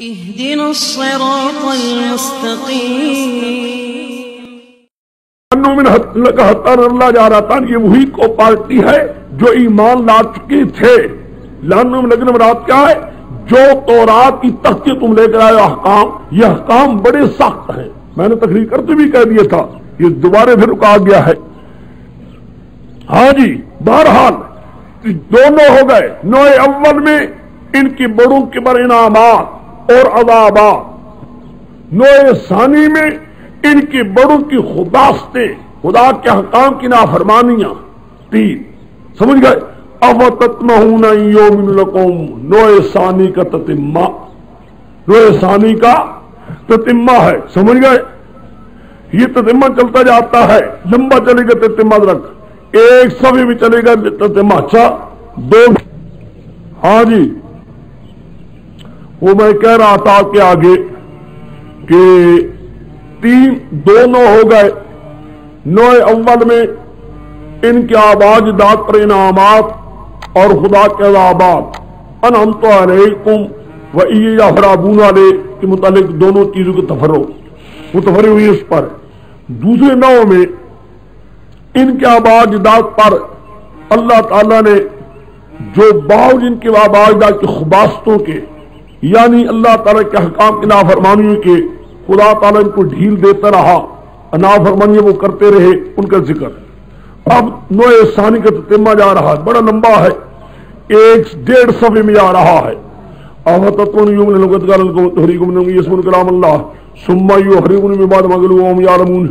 اهدنا الصراط المستقيم من اللہ جا رہا تھا. یہ وہی کو پارٹی ہے جو ایمان لا چکے تھے. لانو میں لگن مراد کیا ہے؟ جو تورات کی تختی تم لے کر آئے احکام، یہ احکام بڑے سخت ہیں. میں نے تقریر کرتے بھی کہہ دیا تھا، یہ دوبارہ پھر رکا گیا ہے. ہاں جی، بہرحال دونوں ہو گئے. نوع اول میں ان کی بڑوں کے بر انعامات اور عذابات، نوع ثانی میں ان کی بڑوں کی خداستیں، خدا کے حکام کی نافرمانیاں. تین سمجھ گئے؟ افتطمعون ان یؤمن لکم، نوع ثانی کا تتمہ، نوع ثانی کا تتمہ ہے. سمجھ گئے؟ یہ تتمہ چلتا جاتا ہے، لمبا چلے گا تتمہ رکھ، ایک صفحے میں چلے گا تتمہ. اچھا دو. ہاں جی، وہ میں کہہ رہا تھا کہ آگے کہ تین دونوں ہو گئے. نوع اول میں ان کے آباء اجداد پر انعامات اور خدا کے عذابات. انعمت علیکم وإیہ یفرحون علیہ کے متعلق دونوں چیزوں کے متفرع ہوئی اس پر. دوسرے نوع میں ان کے آباء اجداد پر اللہ تعالیٰ نے جو باوجود ان کے آباء اجداد کی خباستوں کے، یعنی اللہ تعالیٰ کے حکام کی نافرمانیوں کے، خدا تعالیٰ ان کو ڈھیل دیتا رہا، نافرمانی وہ کرتے رہے، ان کا ذکر. اب نوع ثانی کا تتمہ جا رہا ہے، بڑا لمبا ہے، 1.5 صفحے میں جا رہا ہے. افتطمعون ان یؤمنوا لکم تحریکم من یسمعون کلام اللہ ثم یحرفون من بعد ما قالوا وهم یعلمون.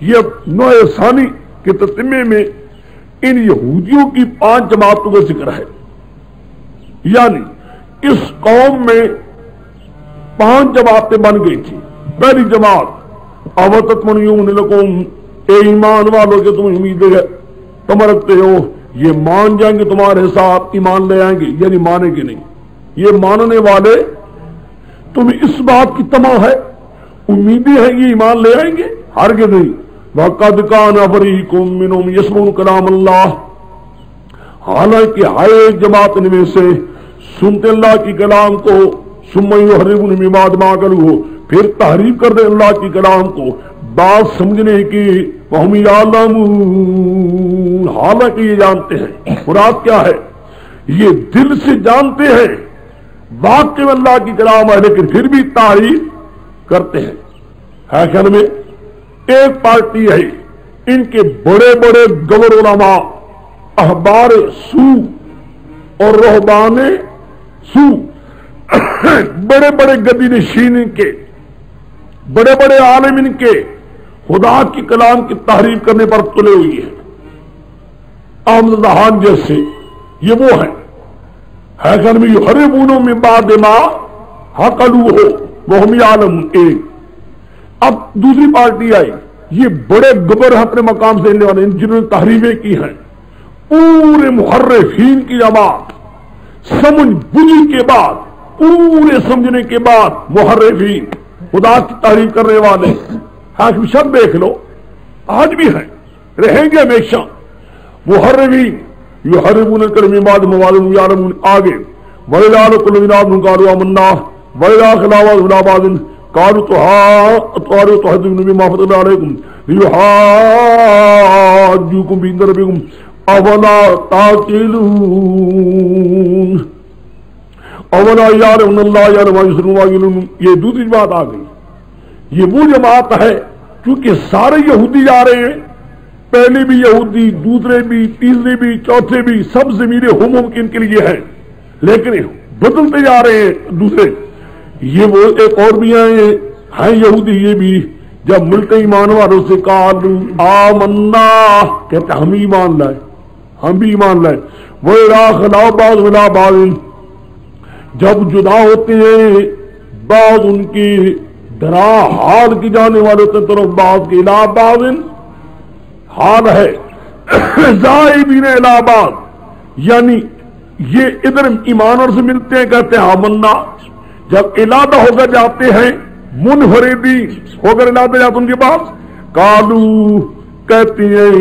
یہ نوع ثانی کے تتمے میں ان یہودیوں کی 5 جماعتوں کا ذکر ہے. یعنی اس قوم میں 5 جماعتیں بن گئی تھی. پہلی جماعت افتطمعون ان یؤمنوا لکم، اے ایمان والوں کے تم امید ہے، تم رکھتے ہو یہ مان جائیں گے تمہارے ساتھ، ایمان لے آئیں گے، یعنی مانیں گے نہیں. یہ ماننے والے تمہیں اس بات کی طمع ہے، امیدیں ہیں یہ ایمان لے آئیں گے؟ ہرگز نہیں. وَقَدْ كَانَ فَرِيقٌ مِّنْهُمْ يَسْمَعُونَ كَلَامَ اللَّهِ، حالانکہ ہر ایک جماعت ان میں سے سنتے اللہ کی کلام کو، ثُمَّ يُحَرِّفُونَ مِن بَعْدِ مَا قَالُوهُ، پھر تحریف کر دے اللہ کی کلام کو بات سمجھنے کی. وَهُمْ يَعْلَمُونَ، حالانکہ یہ جانتے ہیں. مراد کیا ہے؟ یہ دل سے جانتے ہیں واقعی میں اللہ کی کلام ہے، لیکن پھر بھی تعریف کرتے ہیں. حقیقت میں ایک پارٹی ہے، ان کے بڑے بڑے گور علماء، احبار سو اور رہبان سو، بڑے بڑے گدی نشین ان کے، بڑے بڑے عالم ان کے خدا کی کلام کی تحریف کرنے پر تلے ہوئی ہے. احمد دہان جیسے یہ وہ ہیں. حقیقت میں یحرفون من بعد ما قالوه وهم یعلمون. ایک اب دوسری پارٹی آئی، یہ بڑے گبر اپنے مقام سے ہلنے والے، جنہوں نے تحریفیں کی ہیں. پورے محرفین کی جماعت، سمجھ بجھی کے بعد، پورے سمجھنے کے بعد محرفین، خدا کی تحریف کرنے والے. حاکم شب دیکھ لو، آج بھی ہیں، رہیں گے ہمیشہ. محرفین یحرفون الکلم من بعد ما یعلمون. آگے وَإِذَا لَقُوا الَّذِينَ آمَنُوا قَالُوا آمَنَّا وَإِذَا خَلَوا بَعْضُهُمْ إِلَىٰ بَعْضٍ قَالُوا تُحَدِّثُونَا بِمَا فَضَلَ عَلَيْكُمْ لِيُحَاجُّوكُمْ بِهِ عِندَ رَبِّكُمْ أَفَلَا تَعْقِلُونَ أَوَلَا يَعْلَمُونَ اللَّهَ يَعْلَمُ مَا يُسِرُّونَ وَمَا يُعْلِنُونَ. یہ دوسری بات آ گئی. یہ وہ جماعت ہے کیونکہ سارے یہودی جا رہے ہیں، پہلے بھی یہودی، دوسرے بھی، تیسرے بھی، چوتھے بھی، سب ضمیر ہم ان کے لیے ہیں، لیکن بدلتے جا رہے ہیں دوسرے. یہ وہ ایک اور بھی ہیں یہودی، یہ بھی جب ملتے ایمان والوں سے قالوا آمنا، کہتے ہم ایمان لائے، ہم بھی ایمان لائے. وَإِذَا خَلَوْا بَعْضُهُمْ إِلَىٰ بَعْضٍ، جب جدا ہوتے ہیں بعض ان کی درا حال کی جانے والے طرف، بعض کے الی بعض حال ہے ذائبین الی بعض، یعنی یہ ادھر ایمانوں سے ملتے ہیں کہتے ہیں آمنا، جب علادہ ہو کر جاتے ہیں منفردی ہو کر علادہ جاتے ان کے پاس، قالو کہتے ہیں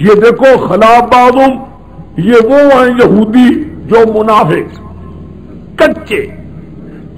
یہ دیکھو خلا بعضم، یہ وہ ہیں یہودی جو منافق کچے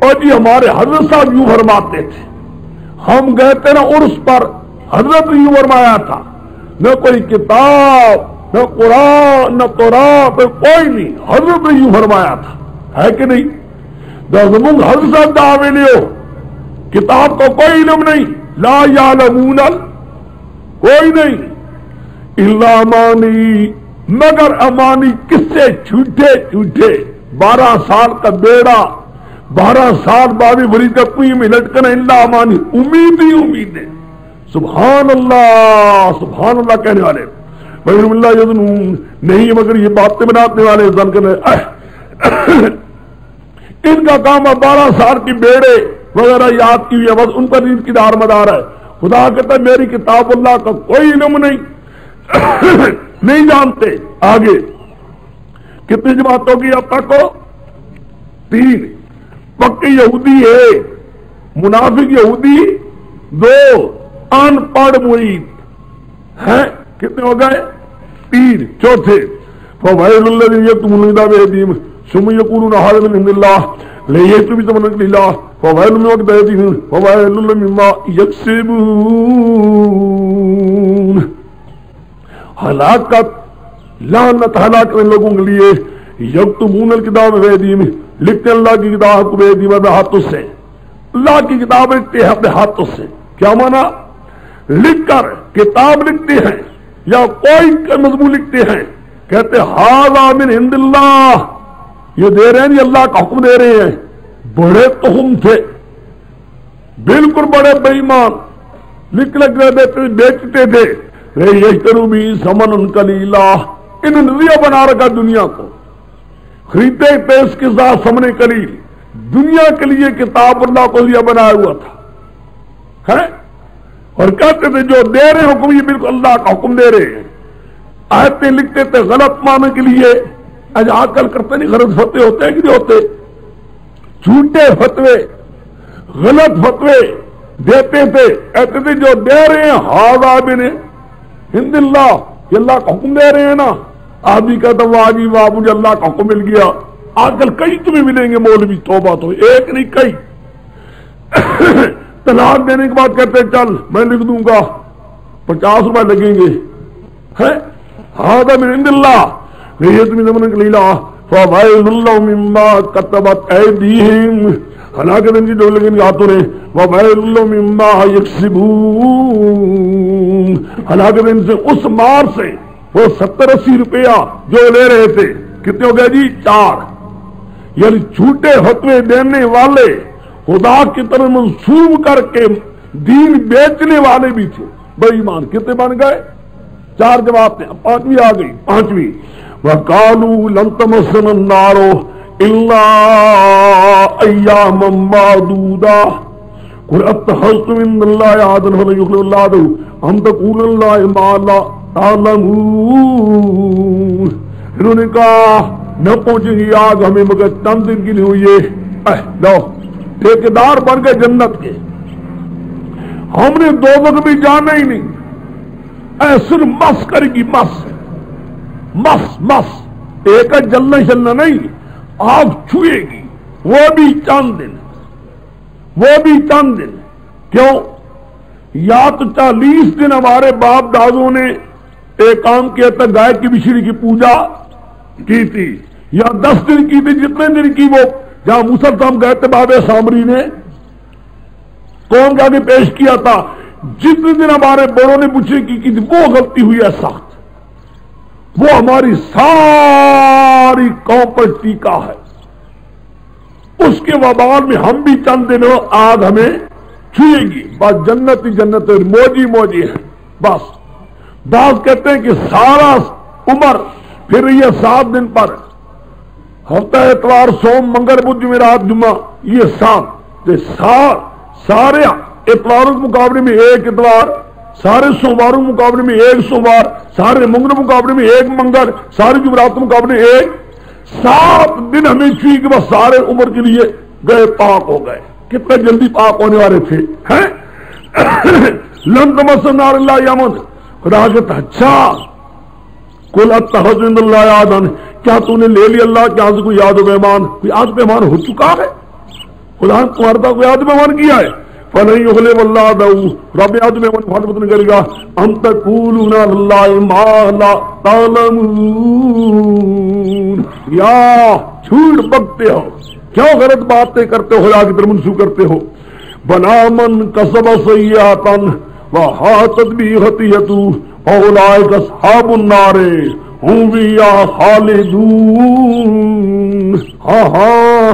اور جی ہمارے حضرت صاحب یوں فرماتے تھے، ہم گئے تھے نا عرس پر، حضرت نے یوں فرمایا تھا، نہ کوئی کتاب نہ قرآن نہ تورات کوئی نہیں، حضرت نے یوں فرمایا تھا، ہے کہ نہیں؟ دزمنگ حضرت صاحب دعوے لیو، کتاب کو کوئی علم نہیں، لا یعلمون کوئی نہیں، الا امانی مگر امانی، کس سے؟ جھوٹے جھوٹے، 12 سال کا بیڑا، 12 سال بعد ورید کا کوئی میں لٹکنا، الا امانی، امید ہی امید ہے۔ سبحان اللہ کہنے والے بغیر اللہ یظنون، نہیں مگر یہ باتیں بنانے والے ظن کرنے، ان کا کام ہے 12 سال کی بیڑے وغیرہ یاد کی ہوئی ہے، بس ان پر ان کی دار مدار ہے۔ خدا کہتا ہے میری کتاب اللہ کا کوئی علم نہیں، نہیں جانتے۔ آگے کتنی جماعتوں کی اب تک ہو؟ 3، پکی یہودی 1، منافق یہودی 2، ان پڑھ مرید ہیں، کتنے ہو گئے؟ 3۔ چوتھے فوائل الذین یکتمون الکتاب بأیدیہم ثم یقولون ھذا من عند اللہ لیشتروا بہ ثمنا قلیلا فوائل مما کتبت ایدیہم فوائل مما یکسبون۔ ہلاکت، لعنت، ہلاکت ان لوگوں کے لیے یکتمون الکتاب بأیدیہم، لکھتے اللہ کی کتاب کو بأیدیہم اپنے ہاتھوں سے، اللہ کی کتاب لکھتے ہیں اپنے ہاتھوں سے۔ کیا مانا؟ لکھ کر کتاب لکھتے ہیں یا کوئی مضمون لکھتے ہیں، کہتے ھذا من عند اللہ، یہ دے رہے ہیں یہ اللہ کا حکم دے رہے ہیں۔ بڑے تہم تھے، بالکل بڑے بے ایمان، لکھ دیتے بیچتے تھے، یشتروا بہ ثمنا قلیلا، انہوں نے ذریعہ بنا رکھا دنیا کو، خریدتے تھے اس کے ساتھ ثمن قلیل، دنیا کے لیے کتاب اللہ کو ذریعہ بنایا ہوا تھا ہے، اور کہتے تھے جو دے رہے حکم یہ بالکل اللہ کا حکم دے رہے ہیں۔ آیتیں لکھتے تھے غلط معنی کے لیے، آج آکل کرتے نہیں، غلط فتوے ہوتے ہیں کہ نہیں ہوتے؟ جھوٹے فتوے، غلط فتوے دیتے تھے، کہتے تھے جو دے رہے ہیں ھذا من عند اللہ، یہ اللہ کا حکم دے رہے ہیں نا۔ آدمی کہتا واہ جی واہ مجھے اللہ کا حکم مل گیا۔ آج کل کئی تمہیں ملیں گے مولوی، توبہ تو ایک نہیں کئی، طلاق دینے کے بعد کہتے چل میں لکھ دوں گا 50 روپے لگیں گے، ہے ھذا من عند اللہ لیشتروا بہ ثمنا قلیلا فوائل مما کتبت ایدیہم، ہلاکت ان کی جو لگیں گے ہاتھوں نے، ووائل مما یکسبون، ہلاکت ان سے اس مار سے، وہ 70-80 روپیہ جو لے رہے تھے، کتنے ہو گئے جی؟ 4۔ یعنی جھوٹے فتوے دینے والے، خدا کی طرف منسوب کر کے دین بیچنے والے بھی تھے، بے ایمان۔ کتنے بن گئے؟ 4 جواب تھے، 5ویں آ گئی۔ 5ویں وَقَالُوا لَن تَمَسَّنَا النَّارُ إِلَّا أَيَّامًا مَّعْدُودَةً قُلْ أَتَّخَذْتُمْ عِندَ اللَّهِ عَهْدًا فَلَن يُخْلِفَ اللَّهُ عَهْدَهُ أَمْ تَقُولُونَ اللَّهِ مَا لَا تَعْلَمُونَ۔ انہوں نے کہا نہ پہنچے گی آگ ہمیں مگر چند دن کی نہیں ہوئی ہے، لو ٹھیکیدار بن گئے جنت کے، ہم نے دوزخ بھی جانا ہی نہیں، صرف مس کرے گی، مس ایک جلنا شلنا نہیں، آگ چھوئے گی، وہ بھی چند دن، کیوں؟ یا تو 40 دن ہمارے باپ دادوں نے ایک کام کیا تھا، گائے کی بچھڑی کی پوجا کی تھی، یا 10 دن کی تھی، جتنے دن کی وہ جہاں موسیٰ صاحب گئے تھے باب سامری نے قوم کے آگے پیش کیا تھا، جتنے دن ہمارے بڑوں نے پوچھے کی تھی، وہ غلطی ہوئی ہے سخت، وہ ہماری ساری قوم پر ٹیکا ہے، اس کے وبال میں ہم بھی چند دنوں آگ ہمیں چھوئے گی، بس جنت ہی جنت موجی ہے بس۔ بعض کہتے ہیں کہ سارا عمر پھر رہی ہے 7 دن پر، ہفتہ اتوار سوم منگل بدھ جمعرات جمعہ، یہ 7 سارے اتواروں کے مقابلے میں ایک اتوار، سارے سومواروں کے مقابلے میں ایک سوموار، سارے منگل کے مقابلے میں ایک منگل، سارے جمعرات کے مقابلے ایک، 7 دن ہمیں چھوئی کہ بس سارے عمر کے لیے گئے پاک ہو گئے۔ کتنے جلدی پاک ہونے والے تھے، ہیں؟ لن تمسنا النار الا ایاما، خدا کہتا اچھا قل اتخذوا عند اللہ عہدا، کیا تو نے لے لی اللہ کے ہاں سے کوئی یاد و پیمان؟ کوئی عہد پیمان ہو چکا ہے؟ خدا نے تمہارے پاس کوئی عہد پیمان کیا ہے؟ فَلَن يُخْلِفَ اللَّهُ عَهْدَهُ، رب عہد پیمان مخالفت نہیں کرے گا. أَن تَقُولُوا عَلَى اللَّهِ مَا لَا تَعْلَمُونَ، یا جھوٹ بکتے ہو، کیوں غلط باتیں کرتے ہو، خدا کی طرف منسوب کرتے ہو. بَلَا مَن كَسَبَ سَيِّئَةً وَحَاقَتْ بِهِ خَطِيئَتُهُ فَأُولَٰئِكَ أَصْحَابُ النَّارِ هُمْ فِيهَا خَالِدُونَ. ہاں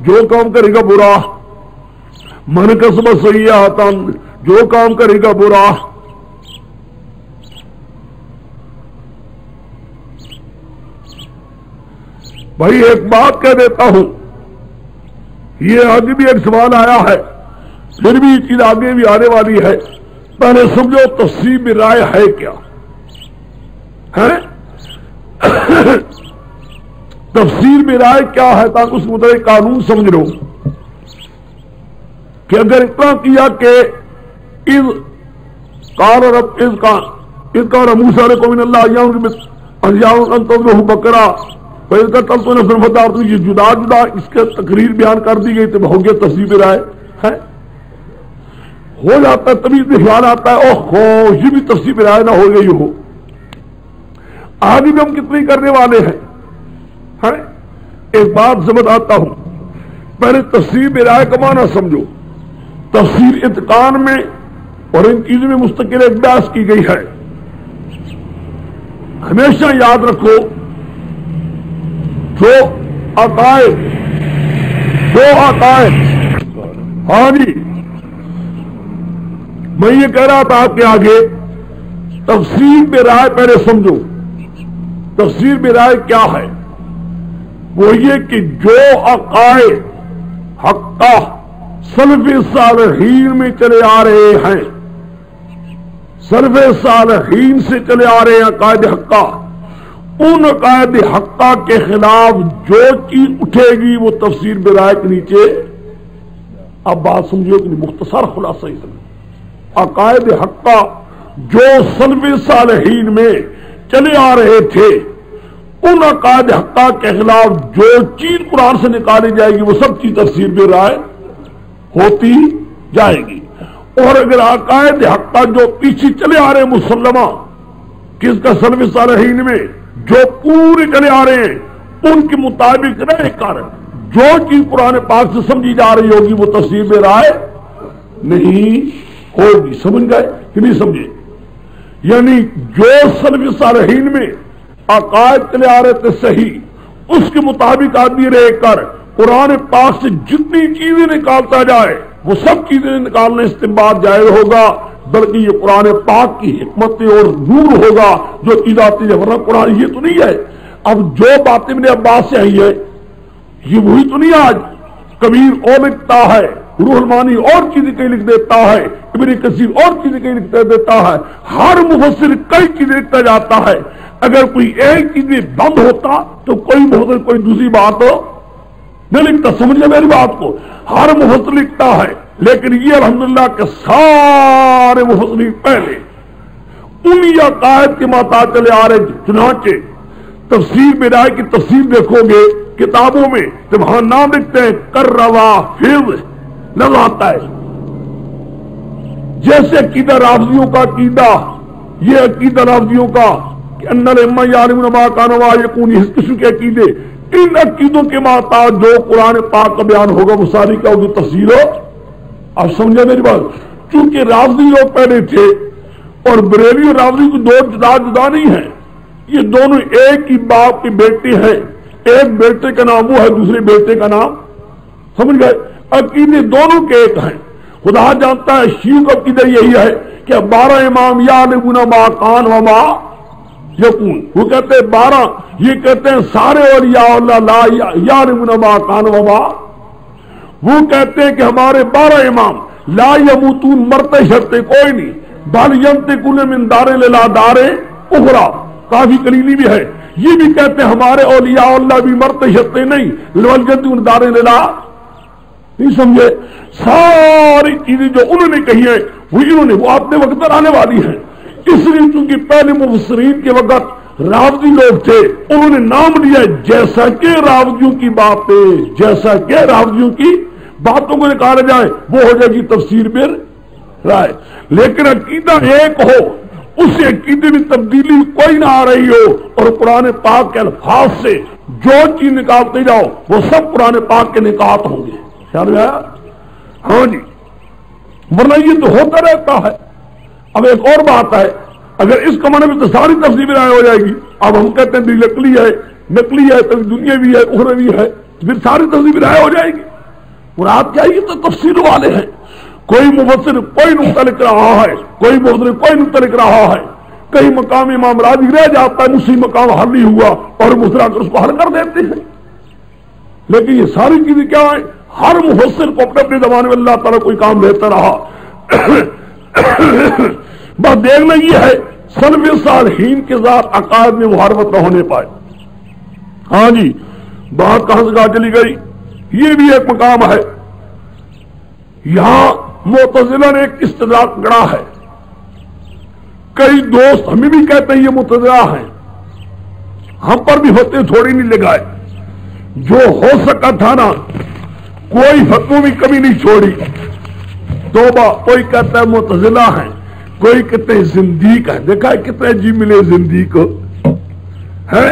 جو کام کرے گا برا، من کسب سیئاتن، جو کام کرے گا برا، بھائی ایک بات کہہ دیتا ہوں، یہ آگے بھی ایک سوال آیا ہے، پھر بھی یہ چیز آگے بھی آنے والی ہے. پہلے سمجھو تفسیر برائے ہے کیا ہے؟ تفسیر برائے کیا ہے تاکہ اس متعلق قانون سمجھ لو کہ اگر اتنا کیا کہ اذ قال موسیٰ علیہ من اللہ ایام ان تذبحوا بقرہ فإذ قتلتم نفسا فدارتم، یہ جدا جدا اس کے تقریر بیان کر دی گئی تو ہو گیا تفسیر برائے ہے. ہو جاتا ہے تبھی خیال آتا ہے اوہ یہ بھی تفسیر برائے نہ ہو گئی ہو. آگے بھی ہم کتنی کرنے والے ہیں. ایک بات سمجھ آتا ہوں، پہلے تفسیر برائے کا معنی سمجھو. تفسیر اتقان میں اور ان چیزوں میں مستقل ایک بحث کی گئی ہے. ہمیشہ یاد رکھو جو عقائد ہاں جی میں یہ کہہ رہا تھا آپ کے آگے، تفسیر برائے پہلے سمجھو. تفسیر برائے کیا ہے؟ وہ یہ کہ جو عقائد حقہ سلف صالحین میں چلے آ رہے ہیں، سلف صالحین سے چلے آ رہے ہیں عقائد حقہ، ان عقائد حقہ کے خلاف جو چیز اٹھے گی وہ تفسیر برائے کے نیچے. اب بات سمجھو کہ مختصر خلاصہ ہی سمجھو. عقائد حقہ جو سلف صالحین میں چلے آ رہے تھے، ان عقائد حقہ کے خلاف جو چیز قرآن سے نکالی جائے گی وہ سب چیز تفسیر برائے ہوتی جائے گی. اور اگر عقائد حقہ جو پیچھے چلے آ رہے ہیں مسلمہ کس کا سلف صالحین میں جو پورے چلے آ رہے ہیں ان کے مطابق رہ کر جو چیز قرآن پاک سے سمجھی جا رہی ہوگی وہ تفسیر برائے نہیں ہوگی. سمجھ گئے کہ نہیں سمجھے؟ یعنی جو سلف صالحین میں عقائد چلے آ رہے تھے صحیح، اس کے مطابق آدمی رہ کر قرآن پاک سے جتنی چیزیں نکالتا جائے وہ سب چیزیں نکالنے استنباط جائز ہوگا، بلکہ یہ قرآن پاک کی حکمت اور نور ہوگا جو چیز آتی ہے. ورنہ قرآن یہ تو نہیں ہے. اب جو باتیں ابن عباس سے آئی ہے یہ وہی تو نہیں. آج کبیر اور لکھتا ہے، روح المانی اور چیزیں کہیں لکھ دیتا ہے، ابن کثیر اور چیزیں کہیں لکھ دیتا ہے، ہر مفسر کئی چیزیں لکھتا جاتا ہے. اگر کوئی ایک چیز میں بند ہوتا تو کوئی مفسر کوئی دوسری بات نہیں لکھتا. سمجھے میری بات کو؟ ہر مفسر لکھتا ہے، لیکن یہ الحمدللہ کہ سارے مفسرین پہلے انہی عقائد کے محتاج چلے آ رہے. چنانچہ تفسیر برائے کی تفسیر دیکھو گے کتابوں میں تو وہاں نام لکھتے ہیں کروا حفظ لفظ آتا ہے. جیسے عقیدہ رافضیوں کا عقیدہ، یہ عقیدہ رافضیوں کا کہ ان الائمہ یعلمون ما کان وما یکون، اس قسم کے عقیدے، ان عقیدوں کے محتاج جو قرآن پاک کا بیان ہوگا وہ ساری کا ہوگی تفسیر ہو. آپ سمجھا میری بات؟ چونکہ رافضی لوگ پہلے تھے اور بریلوی اور رافضی کو دو جدا جدا نہیں ہیں، یہ دونوں ایک ہی باپ کے بیٹے ہیں. ایک بیٹے کا نام وہ ہے، دوسرے بیٹے کا نام، سمجھ گئے؟ عقیدے دونوں کے ایک ہیں. خدا جانتا ہے شیعوں کا عقیدہ یہی ہے کہ 12 امام یعلمون ما کان وما یکون، وہ کہتے ہیں 12، یہ کہتے ہیں سارے اولیاء اللہ لا یعلمون ما کان وما، وہ کہتے ہیں کہ ہمارے 12 امام لا یموتون، مرتے شرتے کوئی نہیں، بل ینتقون من دار الی دار اخری، کافی قلیلی بھی ہے. یہ بھی کہتے ہیں ہمارے اولیاء اللہ بھی مرتے شرتے نہیں، ولینتقون دار الی، نہیں سمجھے؟ ساری چیزیں جو انہوں نے کہی ہیں وہ انہوں نے، وہ اپنے وقت پر آنے والی ہیں. اس لیے چونکہ پہلے مفسرین کے وقت رافضی لوگ تھے، انہوں نے نام لیا جیسا کہ رافضیوں کی باتیں، جیسا کہ رافضیوں کی باتوں کو نکالا جائے وہ ہو جائے گی تفسیر بر رائے. لیکن عقیدہ ایک ہو, اس عقیدے میں تبدیلی کوئی نہ آ رہی ہو, اور قرآن پاک کے الفاظ سے جو چیز نکالتے جاؤ وہ سب قرآن پاک کے نکات ہوں گے. خیال میں آیا؟ ہاں جی, ورنہ یہ تو ہوتا رہتا ہے. اب ایک اور بات ہے, اگر اس کمانے میں تو ساری تفسیر رائے ہو جائے گی. اب ہم کہتے ہیں نقلی ہے تو دنیا بھی ہے اخروی ہے, پھر ساری تفسیر رائے ہو جائے گی. مراد کیا, یہ تو تفسیر والے ہیں. کوئی مفسر کوئی نقطہ لکھ رہا ہے, کوئی مفسر کوئی نقطہ لکھ رہا ہے, کئی مقام امام راضی رہ جاتا ہے, اسی مقام حل نہیں ہوا اور مسرا کر اس کو حل کر دیتے ہیں. لیکن یہ ساری چیزیں کیا ہیں, ہر مفسر کو اپنے اپنے زمانے میں اللہ تعالیٰ کوئی کام دیتا رہا. بس دیکھنا یہ ہے سلف صالحین کے ذات عقائد میں محاربت نہ ہونے پائے. ہاں جی, بات کہاں سے کہاں چلی گئی, یہ بھی ایک مقام ہے. یہاں معتزلہ نے ایک استدراک گڑا ہے. کئی دوست ہمیں بھی کہتے ہیں یہ معتزلہ ہیں, ہم پر بھی ہوتے تھوڑی نہیں لگائے. جو ہو سکا تھا نا, کوئی فتوی بھی کمی نہیں چھوڑی. توبہ, کوئی کہتا ہے معتزلہ ہیں, کوئی کہتے ہیں زندیق ہے. دیکھا ہے کتنے جی ملے زندیق ہے,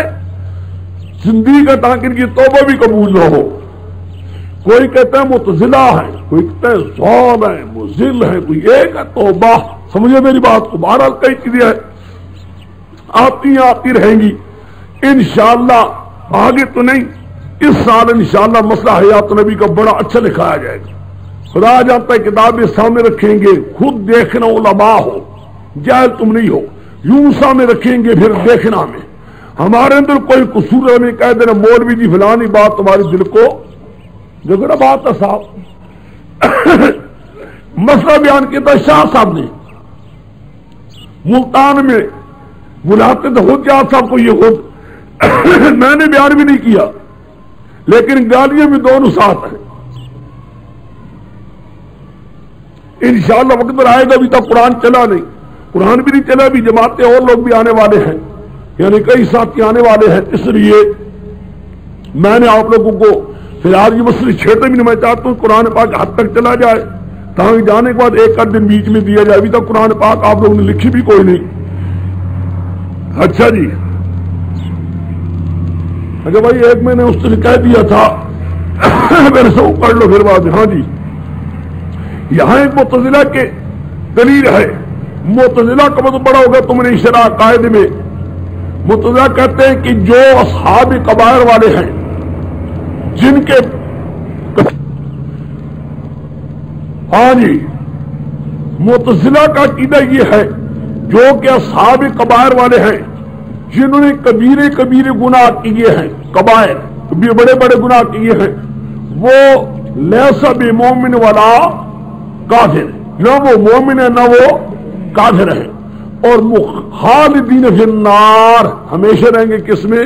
زندیق ہے تاکہ ان کی توبہ بھی قبول نہ ہو. کوئی کہتا ہے معتزلہ ہے, کوئی کہتا ہے ضال ہے, مضل ہے, کوئی ایک ہے توبہ. سمجھے میری بات کو. بہرحال کئی چیزیں آتی رہیں گی انشاءاللہ. آگے تو نہیں, اس سال انشاءاللہ مسئلہ حیات نبی کا بڑا اچھا لکھایا جائے گا. خدا جانتا ہے کتابیں سامنے رکھیں گے, خود دیکھنا علماء ہو, جاہل تم نہیں ہو, یوں سامنے رکھیں گے پھر دیکھنا میں ہمارے اندر کوئی قصور ہے. نہیں کہہ دینا مولوی جی فلانی بات تمہارے دل کو جگڑا بات ہے صاحب. مسئلہ بیان کیا تھا شاہ صاحب نے ملتان میں, بلاتے تو خود شاہ صاحب کو, یہ خود میں نے بیان بھی نہیں کیا, لیکن گالیاں بھی دونوں ساتھ ہیں. انشاءاللہ وقت پر آئے گا. ابھی تک قرآن چلا نہیں, قرآن بھی نہیں چلا, ابھی جماعتیں اور لوگ بھی آنے والے ہیں, یعنی کئی ساتھی آنے والے ہیں. اس لیے میں نے آپ لوگوں کو فی الحال یہ مسئلے چھیڑتے بھی نہیں. میں چاہتا ہوں قرآن پاک حد تک چلا جائے, تاکہ جانے کے بعد ایک آدھ دن بیچ میں دیا جائے. ابھی تک قرآن پاک آپ لوگوں نے لکھی بھی کوئی نہیں. اچھا جی, اچھا بھائی, ایک میں نے اس سے کہہ دیا تھا میرے سے پڑھ لو پھر بعد. ہاں جی, یہاں ایک معتزلہ کے دلیل ہے. معتزلہ کا مطلب بڑا ہوگا تم نے شرع قاعدے میں. معتزلہ کہتے ہیں کہ جو اصحاب کبائر والے ہیں, جن کے ہاں جی, معتزلہ کا عقیدہ یہ ہے جو کہ اصحاب کبائر والے ہیں, جنہوں نے کبیرے گناہ کیے ہیں, کبائر بڑے بڑے گناہ کیے ہیں, وہ لیسا بمومن ولا کافر, نہ وہ مومن ہے نہ وہ کافر ہے, اور خالدین فی النار, ہمیشہ رہیں گے کس میں,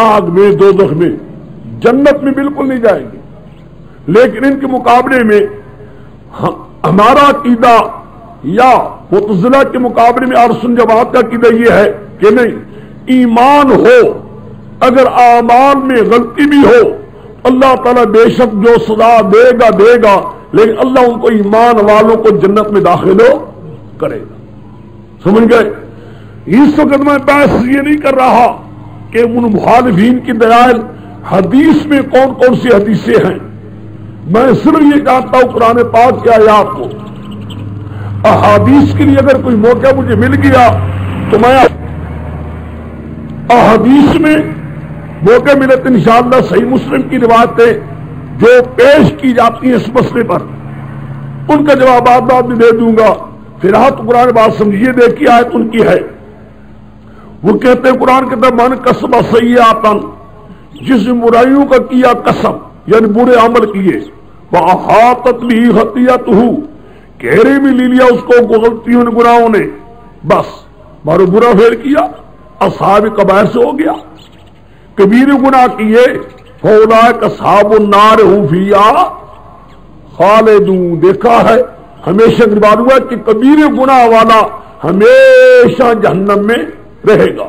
آگ میں, دوزخ میں. جنت میں بالکل نہیں جائیں گے. لیکن ان کے مقابلے میں ہمارا عقیدہ یا معتزلہ کے مقابلے میں اہل سنت جماعت کا عقیدہ یہ ہے کہ نہیں, ایمان ہو, اگر اعمال میں غلطی بھی ہو, اللہ تعالیٰ بے شک جو سزا دے گا, لیکن اللہ ان کو ایمان والوں کو جنت میں داخل کرے گا. سمجھ گئے؟ اس وقت میں بحث یہ نہیں کر رہا کہ ان مخالفین کی دلائل حدیث میں کون کون سی حدیثیں ہیں. میں صرف یہ چاہتا ہوں قرآن پاک کی آیات کو, احادیث کے لیے اگر کوئی موقع مجھے مل گیا تو میں احادیث میں موقع ملے تو انشاءاللہ صحیح مسلم کی روایتیں جو پیش کی جاتی ہیں اس مسئلے پر, ان کا جوابات بعد میں دے دوں گا. فی الحال تو قرآن بات سمجھیے, دیکھیے آیت ان کی ہے. وہ کہتے ہیں قرآن کہتا ہے من کسب سیئاتن, جس برائیوں کا کیا قسم یعنی برے عمل کیے, وَأَحَاطَتْ بِهِ خَطِيئَتُهُ, گھیرے میں لے لیا اس کو غلطیوں نے, گناہوں نے, بس مارو برا پھیر کیا, اصحاب کبائر سے ہو گیا. کبیر گناہ کیے, فَأُولَٰئِكَ أَصْحَابُ النَّارِ هُمْ فِيهَا خَالِدُونَ. دیکھا ہے ہمیشہ گربان ہوا کہ کبیر گناہ والا ہمیشہ جہنم میں رہے گا.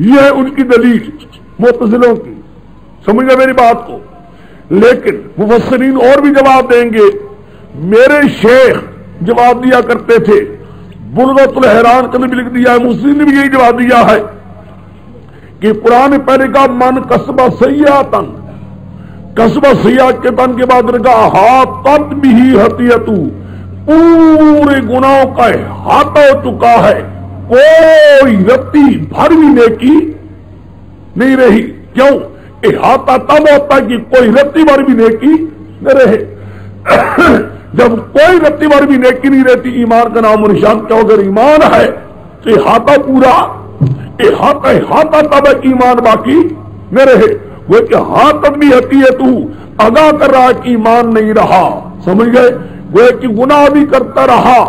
یہ ہے ان کی دلیل معتزلوں کی. سمجھ گئے میری بات کو؟ لیکن مفسرین اور بھی جواب دیں گے. میرے شیخ جواب دیا کرتے تھے, بلغت الحیران کے بھی لکھ دیا ہے, مسلم نے بھی یہی جواب دیا ہے کہ قرآن پہلے کا من کسبہ سیئاتن, کسبہ سیئات کے تن کے بعد نے کہا احاطت بہ خطیئتہ, پورے گناہوں کا احاطہ ہو چکا ہے, کوئی رتی بھر بھی نیکی نہیں رہی. کیوں؟ احاطہ تب ہوتا ہے کہ کوئی رتی بھر بھی نیکی نہ رہے. جب کوئی رتی بھر بھی نیکی نہیں رہتی, ایمان کا نام و نشان کیا؟ اگر ایمان ہے تو احاطہ پورا, احاطہ تب ہے کہ ایمان باقی نہ رہے. وہ کہ حاطت بھی ہوتی ہے, تو آگاہ کر رہا کہ ایمان نہیں رہا. سمجھ گئے؟ وہ کہ گناہ بھی کرتا رہا,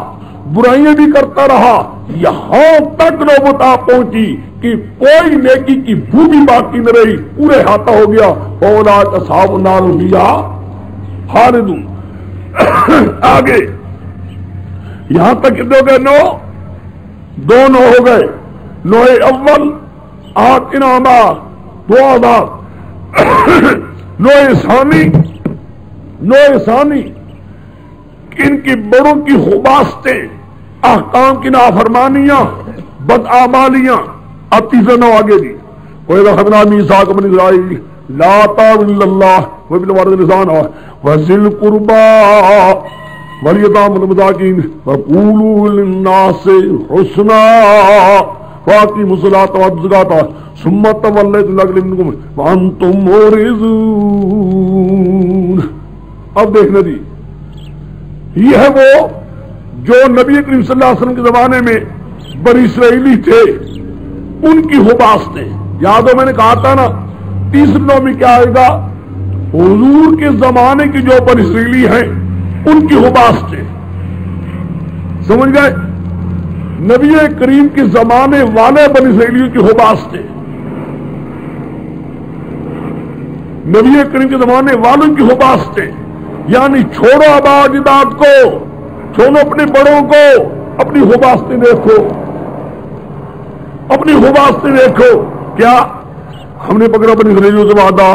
برائیاں بھی کرتا رہا, یہاں تک نوبت آ پہنچی کہ کوئی نیکی کی بو بھی باقی نہ رہی, پورے احاطہ ہو گیا. اولئک اصحاب النار هم فیہا خالدون. آگے یہاں تک کتنے ہو گئے؟ نو, دو نو ہو گئے. نوع اول آٹھ انعامات, دو آزاد. نوع ثانی ان کی بڑوں کی خباستیں, احکام کی نافرمانیاں, بدعمالیاں. اب تیسرا نو آگے دی, وَإِذَا أَخَذْنَا مِيثَاقَ بَنِي إِسْرَائِيلَ لَا تَعْبُدُونَ إِلَّا اللَّهَ وَبِالْوَالِدَيْنِ إِحْسَانًا وَذِي الْقُرْبَىٰ وَالْيَتَامَى وَالْمَسَاكِينِ وَقُولُوا لِلنَّاسِ حُسْنًا وَأَقِيمُوا الصَّلَاةَ وَآتُوا الزَّكَاةَ ثُمَّ تَوَلَّيْتُمْ إِلَّا قَلِيلًا مِنكُمْ وَأَنتُم مُعْرِضُونَ. اب دیکھنا جی, یہ ہے وہ جو نبی کریم صلی اللہ علیہ وسلم کے زمانے میں بنی اسرائیلی تھے, ان کی خباستیں. یاد ہو میں نے کہا تھا نا, تیسرے نو میں کیا آئے گا؟ حضور کے زمانے کی جو بنی اسرائیلی ہیں ان کی خباستیں. سمجھ گئے؟ نبی کریم کے زمانے والے بنی اسرائیلیوں کی خباستیں, نبی کریم کے زمانے والوں کی خباستیں. یعنی چھوڑو آبا اجداد کو, چھوڑو اپنے بڑوں کو, اپنی خباستیں دیکھو, اپنی خباستیں دیکھو. کیا ہم نے پکڑا بنی اسرائیلیوں سے وعدہ,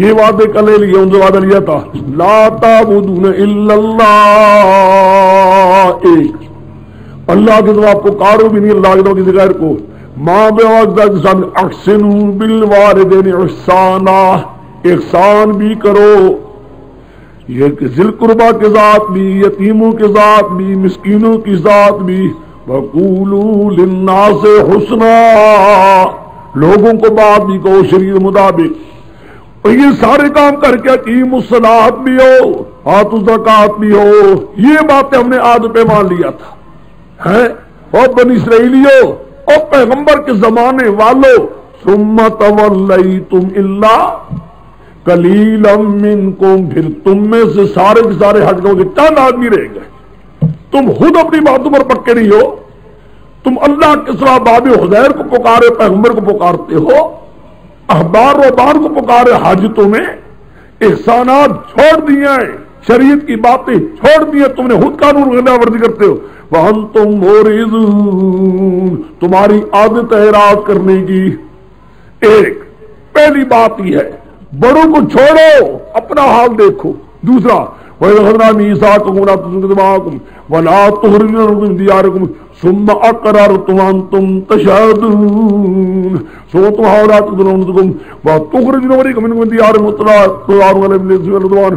یہ وعدے کا لے لیا, ان سے وعدہ لیا تھا لا تعبدون الا اللہ, ایک اللہ کے سوا پکارو بھی نہیں, اللہ کے سوا کسی غیر کو. ماں بے احسنوا بالوالدین احسانا, احسان بھی کرو. یہ ذی القربیٰ کے ذات بھی, یتیموں کے ذات بھی, مسکینوں کی ذات بھی. وقولوا للناس حسنا, لوگوں کو بات بھی کہو شریعت مطابق. اور یہ سارے کام کر کے اقیموا الصلاۃ بھی ہو, آتوا الزکوٰۃ بھی ہو. یہ باتیں ہم نے آج پہ مان لیا تھا ہے. اور بنی اسرائیلیوں اور پیغمبر کے زمانے والوں, ثم تولیتم الا قلیلا منکم, پھر تم میں سے سارے کے سارے ہٹ گئے, چند آدمی رہ گئے. تم خود اپنی باتوں پر پکے نہیں ہو, تم اللہ کے سوا باب حذیر کو پکارے, پیغمبر کو پکارتے ہو, احبار و بار کو پکارے. حاجتوں میں احسانات چھوڑ دیے, شریعت کی باتیں چھوڑ دی, تم نے خود قانون غنا ورزی کرتے ہو. وَأَنْتُمْ مُعْرِضُونَ, تمہاری عادت ہے اعراض کرنے کی. ایک پہلی بات یہ ہے, بڑوں کو چھوڑو, اپنا حال دیکھو. دوسرا وَإِذَا أَخَذْنَا مِيثَاقَكُمْ وَلَا تُخْرِجُونَ دِمَاءَكُمْ وَلَا تُخْرِجُونَ مِنْ دِيَارِكُمْ ثُمَّ أَقْرَرْتُمْ وَأَنْتُمْ تَشْهَدُونَ ثُمَّ تُحَاوَرَاتُكُمْ وَتُخْرِجُونَ فَرِيقًا مِنْكُمْ مِنْ دِيَارِهِمْ وَتَظَاهَرُونَ عَلَيْهِمْ بِالْإِثْمِ وَالْعُدْوَانِ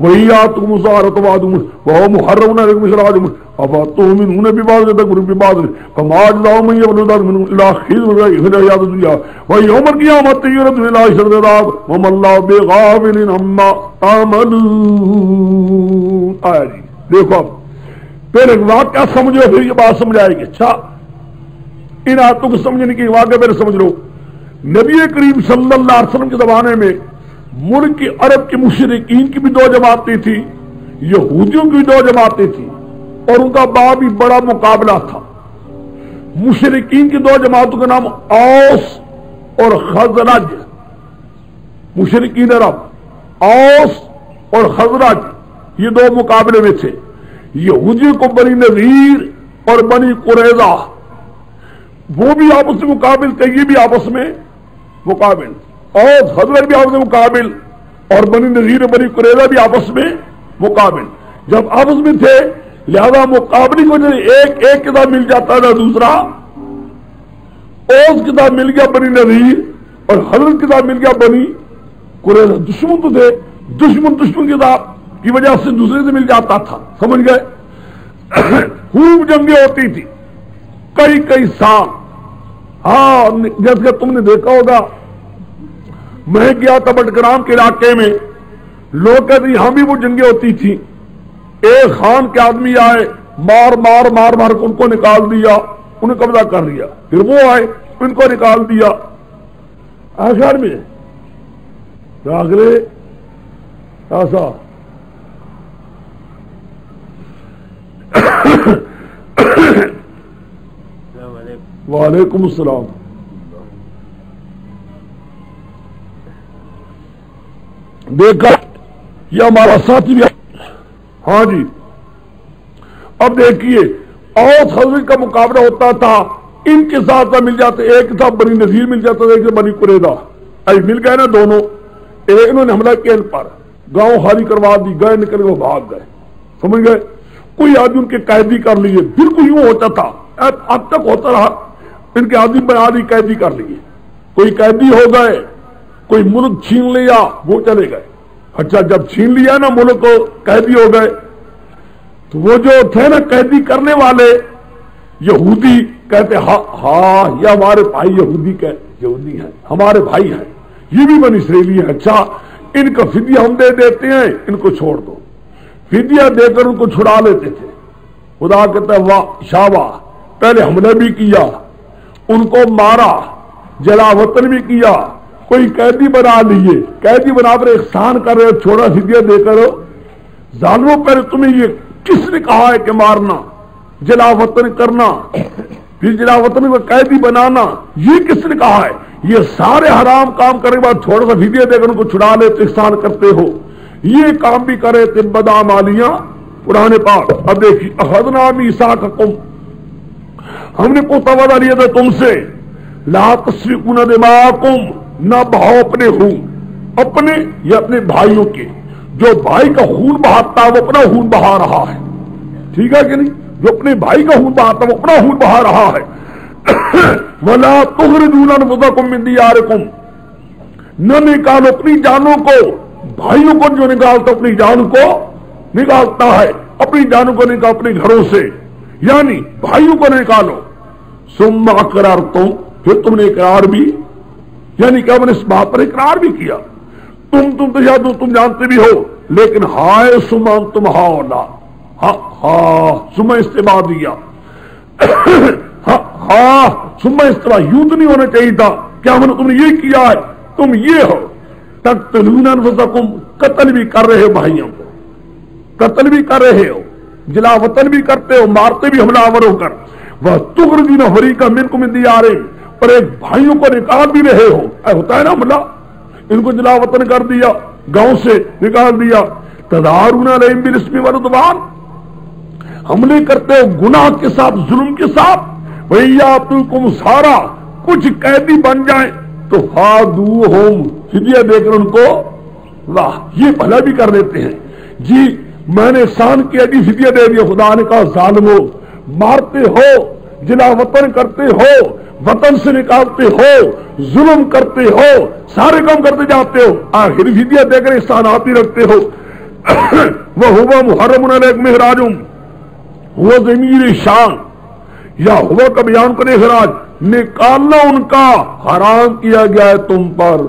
وَإِيَّاكُمْ مُسَارَةَ وَعْدُهُمْ وَهُوَ مُحَرَّمٌ عَلَيْكُمْ إِخْرَاجُهُمْ أَفَتُؤْمِنُونَ بِبَعْضِ وَتَكْفُرُونَ بِبَعْضٍ فَمَا جَزَاءُ مَنْ يَفْعَلُ ذَلِكَ مِنكُمْ إِلَّا خِزْيٌ فِي الْحَيَاةِ الدُّنْيَا وَيَوْمَ الْقِيَامَةِ يُرَدُّونَ إِلَىٰ أَشَدِّ الْعَذَابِ وَمَا اللَّهُ بِغَافِلٍ عَمَّا تَعْمَلُونَ. آیا جی دیکھو, اب پہلے واقعہ سمجھو پھر یہ بات سمجھ آئے گی. اچھا, ان آیتوں کو سمجھنے کی واقعہ پہلے سمجھ لو. نبی کریم صلی اللہ علیہ وسلم کے زمانے میں ملک عرب کے مشرکین کی بھی دو جماعتیں تھی, یہودیوں کی بھی دو جماعتیں تھی, اور ان کا بڑا بھی بڑا مقابلہ تھا. مشرکین کی دو جماعتوں کا نام اوس اور خزرج. مشرکین عرب اوس اور خزرج یہ دو مقابلے میں تھے. یہودیوں کو بنی نذیر اور بنی قریظہ, وہ بھی آپس میں مقابل تھے, یہ بھی آپس میں مقابل, اور خزرج بھی آپس میں مقابل, اور بنی نذیر بنی قریظہ بھی آپس میں مقابل، جب آپس میں تھے لہذا مقابلی کو ایک کتاب مل جاتا تھا، دوسرا اوس کتاب مل گیا بنی نذیر اور حضرت کتاب مل گیا بنی قریظہ۔ دشمن تو تھے، دشمن کتاب کی وجہ سے دوسرے سے مل جاتا تھا، سمجھ گئے؟ خوب جنگیں ہوتی تھی کئی سال۔ ہاں جیسے تم نے دیکھا ہوگا، میں گیا تھا بٹگرام کے علاقے میں، لوگ کہتے یہاں بھی وہ جنگیں ہوتی تھی، ایک خان کے آدمی آئے، مار ان کو نکال دیا، انہیں قبضہ کر لیا، پھر وہ آئے ان کو نکال دیا۔ آخر میں راگلے ایسا وعلیکم السلام۔ دیکھا یہ ہمارا ساتھی بھی، ہاں جی۔ اب دیکھیے اوس حضرت کا مقابلہ ہوتا تھا، ان کے ساتھ مل جاتے، ایک تھا بنی نذیر مل جاتا تھا، ایک تھا بنی قریظہ، مل گئے نا دونوں، انہوں نے حملہ کیا ان پر، گاؤں خالی کروا دی، گئے نکل گئے بھاگ گئے، سمجھ گئے؟ کوئی آدمی ان کے قیدی کر لیے، بالکل یوں ہوتا تھا، اب تک ہوتا رہا، ان کے آدمی بنا دی، قیدی کر لیے، کوئی قیدی ہو گئے، کوئی ملک چھین لیا، وہ چلے گئے۔ اچھا جب چھین لیا نا ملک کو، قیدی ہو گئے، تو وہ جو تھے نا قیدی کرنے والے یہودی کہتے ہاں یہ ہمارے بھائی یہودی ہیں، ہمارے بھائی ہیں، یہ بھی بنی اسرائیلی ہیں، اچھا ان کا فدیہ ہم دے دیتے ہیں، ان کو چھوڑ دو۔ فدیہ دے کر ان کو چھڑا لیتے تھے۔ خدا کہتا ہے واہ شاباش، پہلے حملہ بھی کیا، ان کو مارا، جلا وطن بھی کیا، کوئی قیدی بنا لیے، قیدی بنا کر احسان کر رہے، چھوڑا فدیہ دے کر۔ ظالموں پہلے تمہیں یہ کس نے کہا ہے کہ مارنا، جلا وطن کرنا، پھر جلا وطن کو قیدی بنانا، یہ کس نے کہا ہے؟ یہ سارے حرام کام کرنے کے بعد تھوڑا سا فدیہ دے کر ان کو چھڑا لیتے، احسان کرتے ہو، یہ کام بھی کرے تھے بدعمالیاں قرآن پاک۔ اب دیکھیے اخذنا میثاقکم، ہم نے پختہ وعدہ لیا تھا تم سے، لا تسفکون دماءکم، نہ بہاؤ اپنے خون، اپنے یا اپنے بھائیوں کے، جو بھائی کا خون بہاتا ہے وہ اپنا خون بہا رہا ہے، ٹھیک ہے کہ نہیں؟ جو اپنے بھائی کا خون بہاتا ہے وہ اپنا خون بہا رہا ہے۔ ولا تخرجون انفسکم من دیارکم، نہ نکالو اپنی جانوں کو، بھائیوں کو جو نکالتا اپنی جان کو نکالتا ہے، اپنی جانوں کو نکال اپنے گھروں سے، یعنی بھائیوں کو نکالو۔ ثم اقررتم، پھر تم نے اقرار بھی، یعنی کہ ہم نے اس بات پر اقرار بھی کیا، تم تو تم جانتے بھی ہو، لیکن ہائے سمان تم ہاؤلا، ثم استباع دیا، ثم استباع، یوں تو نہیں ہونا چاہیے تھا، کیا ہم نے تم نے یہ کیا ہے، تم یہ ہو، تقتلون انفسکم، قتل بھی کر رہے ہو بھائیوں کو، قتل بھی کر رہے ہو، جلا وطن بھی کرتے ہو، مارتے بھی حملہ آور ہو کر، وتخرجون فریقا منکم من دیارہم، اور ایک بھائیوں کو نکال بھی رہے ہو، ہوتا ہے نا حملہ، ان کو جلا وطن کر دیا، گاؤں سے نکال دیا، تظاہرون علیہم بالاسم والعدوان، حملے کرتے ہو گناہ کے ساتھ، ظلم کے ساتھ، وَإِيَّاتُكُمْ سارا کچھ قیدی بن جائیں تو فادوہم، فدیہ دے کر ان کو، واہ یہ بھلا بھی کر دیتے ہیں جی، میں نے احسان کیا جی فدیہ دے دیا، خدا نے کہا ظالمو، مارتے ہو، جلا وطن کرتے ہو، وطن سے نکالتے ہو، ظلم کرتے ہو، سارے کام کرتے جاتے ہو، آخر فدیہ دے کر احسانات ہی رکھتے ہو۔ وَهُوَ مُحَرَّمٌ عَلَيْكُمْ إِخْرَاجُهُمْ، وہ ضمیر شان یا ہوا کا بیان کرے، اخراج نکالنا ان کا حرام کیا گیا ہے تم پر،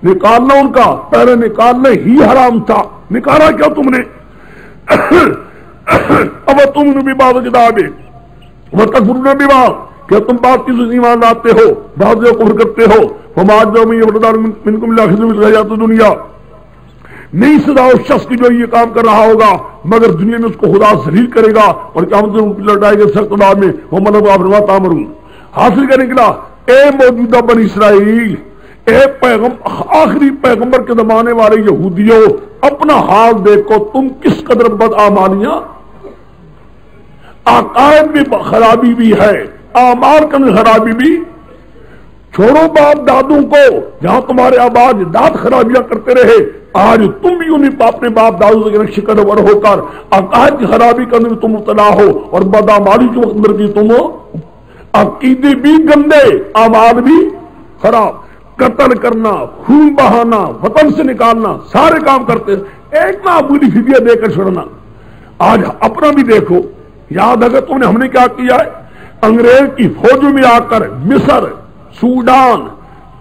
نکالنا ان کا، پہلے نکالنا ہی حرام تھا، نکالا کیا تم نے؟ اب تم بھی بات کتابیں وہ تکفرون ببعض، کہ تم بات کی ایمان لاتے ہو، بعض جو کفر کرتے ہو، فما جزاء من يفعل منكم الا خزي في الحياة الدنيا، نہیں سزا اس شخص کی جو یہ کام کر رہا ہوگا مگر دنیا میں اس کو خدا ذلیل کرے گا اور قیامت میں لوٹائے گا سخت عذاب میں، وَمَنْ أَظْلَمُ مِمَّن تَأْمُرُونَ، حاصل کرنے کے لیے اے موجودہ بنی اسرائیل، اے آخری پیغمبر کے زمانے والے یہودیوں، اپنا حال دیکھو، تم کس قدر بدعمالیاں، عقائد میں خرابی بھی ہے، اعمال کا خرابی بھی، چھوڑو باپ دادوں کو، جہاں تمہارے آباد داد خرابیاں کرتے رہے، آج تم بھی انہیں اپنے باپ دادوں کے نقش قدم ہو کر عقائد کی خرابی کے اندر تم مبتلا ہو اور بدعمالی کے اندر بھی تم ہو، عقیدے بھی گندے، اعمال بھی خراب، قتل کرنا، خون بہانا، وطن سے نکالنا، سارے کام کرتے، ایک معمولی فدیہ دے کر چھوڑنا۔ آج اپنا بھی دیکھو، یاد اگر تم نے ہم نے کیا کیا ہے، انگریز کی فوجوں میں آ کر مصر، سوڈان،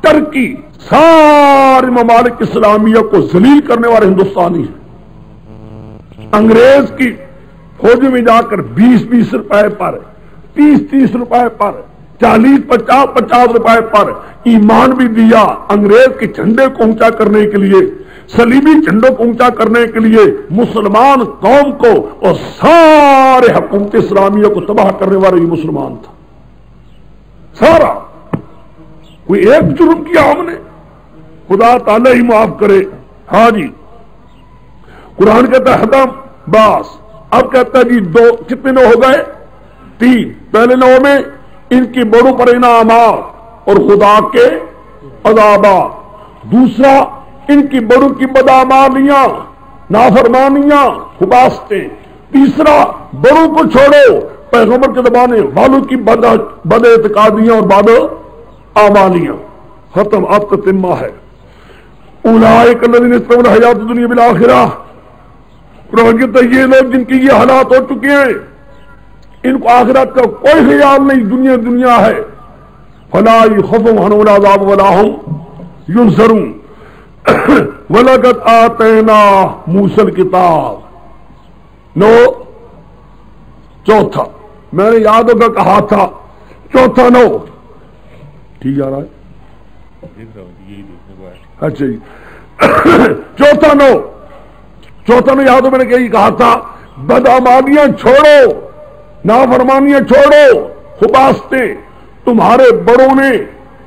ترکی، سارے ممالک اسلامیہ کو ذلیل کرنے والے ہندوستانی ہیں۔ انگریز کی فوجوں میں جا کر 20-20 روپے پر، 30-30 روپے پر، 40-50 روپے پر ایمان بھی دیا انگریز کے جھنڈے کو اونچا کرنے کے لیے، صلیبی جھنڈوں کو اونچا کرنے کے لیے، مسلمان قوم کو اور سارے حکومت اسلامیہ کو تباہ کرنے والا یہ مسلمان تھا سارا۔ کوئی ایک جرم کیا ہم نے، خدا تعالی ہی معاف کرے۔ ہاں جی، قرآن کہتا ہے ختم بس، اب کہتا ہے جی دو، کتنے نو ہو گئے؟ 3۔ پہلے نو میں ان کی بڑوں پر انعامات اور خدا کے عذابات، دوسرا ان کی بڑوں کی بدعمالیاں، نافرمانیاں، خباستیں، تیسرا بڑوں کو چھوڑو، پیغمبر کے زمانے والوں کی بد اعتقادیاں اور بد اعمالیاں، ختم، اب تتمہ ہے۔ اولئک الذین استووا الحیات الدنیا بالآخرہ، قرآن کہتا ہے یہ لوگ جن کی یہ حالات ہو چکے ہیں، ان کو آخرت کا کوئی خیال نہیں، دنیا دنیا ہے۔ فلا یخفف عنہم العذاب ولا هم ینصرون وَلَقَدْ آتَيْنَا موسیٰ الکتاب۔ نو، چوتھا میں نے یاد ہوگا کہا تھا، چوتھا نو ٹھیک آ رہا ہے، اچھا جی چوتھا نو یاد ہو میں نے کہا تھا، بدعمالیاں چھوڑو، نافرمانیاں چھوڑو، خباستیں۔ تمہارے بڑوں نے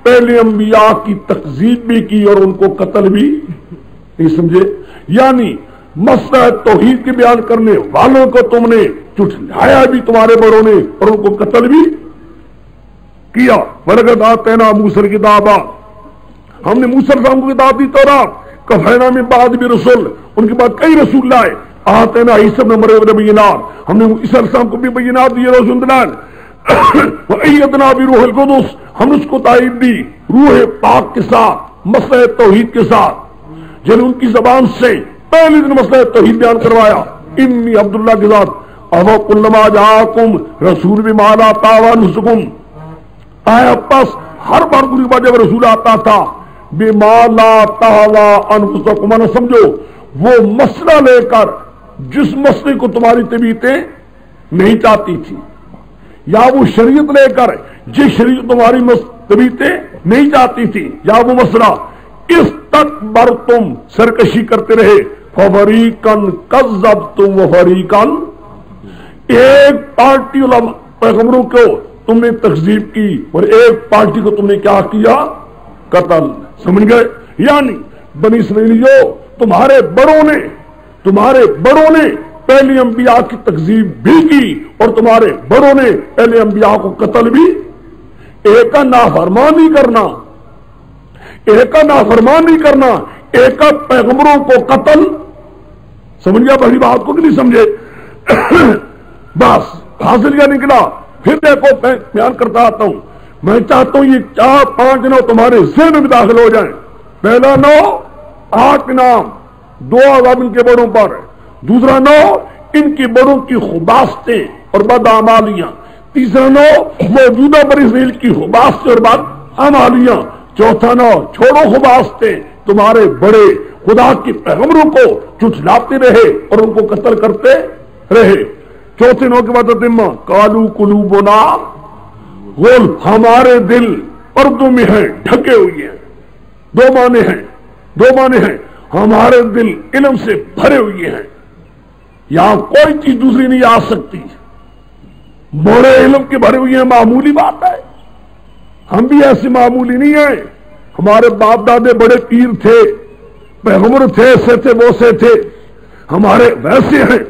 پہلے انبیاء کی تکذیب بھی کی اور ان کو قتل بھی، نہیں سمجھے؟ یعنی مسئلہ توحید کے بیان کرنے والوں کو تم نے جھٹلایا بھی، تمہارے بڑوں نے، اور ان کو قتل بھی کیا۔ وَلَقَدْ آتَيْنَا مُوسَىٰ الْكِتَابَ، ہم نے موسیٰ علیہ السلام کو کتاب دی تورات، کفینا من بعد برسول، ان کے بعد کئی رسول لائے۔ آتینا عیسی ابن مریم بینات، ہم نے عیسی علیہ السلام کو بھی بینات دیے، روح دلال۔ وَأَيَّدْنَا بِرُوحِ الْقُدُسِ، ہم نے اس کو تائید دی روح پاک کے ساتھ، مسئلہ توحید کے ساتھ، جن ان کی زبان سے پہلے دن مسئلہ توحید بیان کروایا۔ انی عبداللہ کے ذات اَوَ كُلَّمَا جَاءَكُمْ رَسُولٌ بِمَا لَا تَهْوَىٰ أَنفُسُكُمْ، آیا پس ہر بار کوئی بات جب رسول آتا تھا، بِمَا لَا تَهْوَىٰ أَنفُسُكُمْ، نہ سمجھو وہ مسئلہ لے کر جس مسئلے کو تمہاری طبیعتیں نہیں چاہتی تھی، یا وہ شریعت لے کر جس شریعت تمہاری طبیعتیں نہیں چاہتی تھی، یا وہ مسئلہ اس تک بر تم سرکشی کرتے رہے۔ فَفَرِيقًا كَذَّبْتُمْ وَفَرِيقًا، ایک پارٹی علماء پیغمبروں کو تم نے تکذیب کی اور ایک پارٹی کو تم نے کیا کیا؟ قتل۔ سمجھ گئے؟ یعنی بنی اسرائیلیوں، تمہارے بڑوں نے پہلی انبیاء کی تکذیب بھی کی اور تمہارے بڑوں نے پہلے انبیاء کو قتل بھی۔ ایک کا نافرمانی کرنا، ایک کا پیغمبروں کو قتل۔ سمجھ گیا بڑی بات کو کہ نہیں سمجھے؟ بس حاصل کیا نکلا؟ پھر دیکھو میں بیان کرتا آتا ہوں، میں چاہتا ہوں یہ 4-5 نو تمہارے ذہن میں داخل ہو جائیں۔ پہلا نو 8 انعام، 2 عذاب ان کے بڑوں پر، دوسرا نو ان کی بڑوں کی خباستیں اور بدعمالیاں، تیسرا نو موجودہ بنی اسرائیل کی خباستیں اور بدعمالیاں، چوتھا نو چھوڑو خباستیں، تمہارے بڑے خدا کے پیغمبروں کو جھٹلاتے رہے اور ان کو قتل کرتے رہے۔ چوتھے نو کے بعد تتمہ، قالوا قلوبنا غل، ہمارے دل پردوں میں ہیں، ڈھکے ہوئے ہیں۔ دو معنی ہیں، ہمارے دل علم سے بھرے ہوئے ہیں، یہاں کوئی چیز دوسری نہیں آ سکتی، بڑے علم کے بھرے ہوئے ہیں، معمولی بات ہے۔ ہم بھی ایسے معمولی نہیں ہیں، ہمارے باپ دادے بڑے پیر تھے، پیغمبر تھے، ایسے تھے، وہ سے تھے، ہمارے ویسے ہیں۔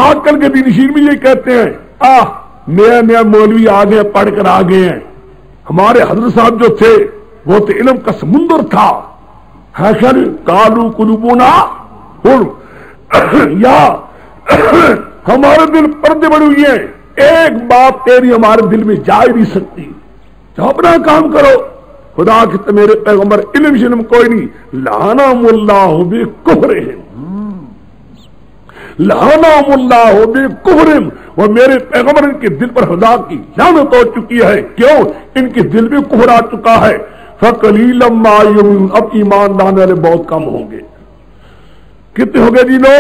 آج کل کے دین شیر بھی یہ کہتے ہیں، نیا مولوی آگے پڑھ کر آگے ہیں۔ ہمارے حضرت صاحب جو تھے وہ تو علم کا سمندر تھا، حشر کالو قلوبنا یا ہمارے دل پردے بڑے ہوئے ہیں، ایک بات تیری ہمارے دل میں جا ہی نہیں سکتی، جو اپنا کام کرو۔ خدا کہ میرے پیغمبر علم شلم کوئی نہیں، لعنہم اللہ بکفرہم، لعنہم اللہ بکفرہم، وہ میرے پیغمبر ان کے دل پر خدا کی لعنت ہو چکی ہے، کیوں؟ ان کے دل میں کفر آ چکا ہے۔ فَقَلِيلًا مَا يُؤْمِنُونَ، اب ایمان لانے والے بہت کم ہوں گے۔ کتنے ہو گئے جی لو؟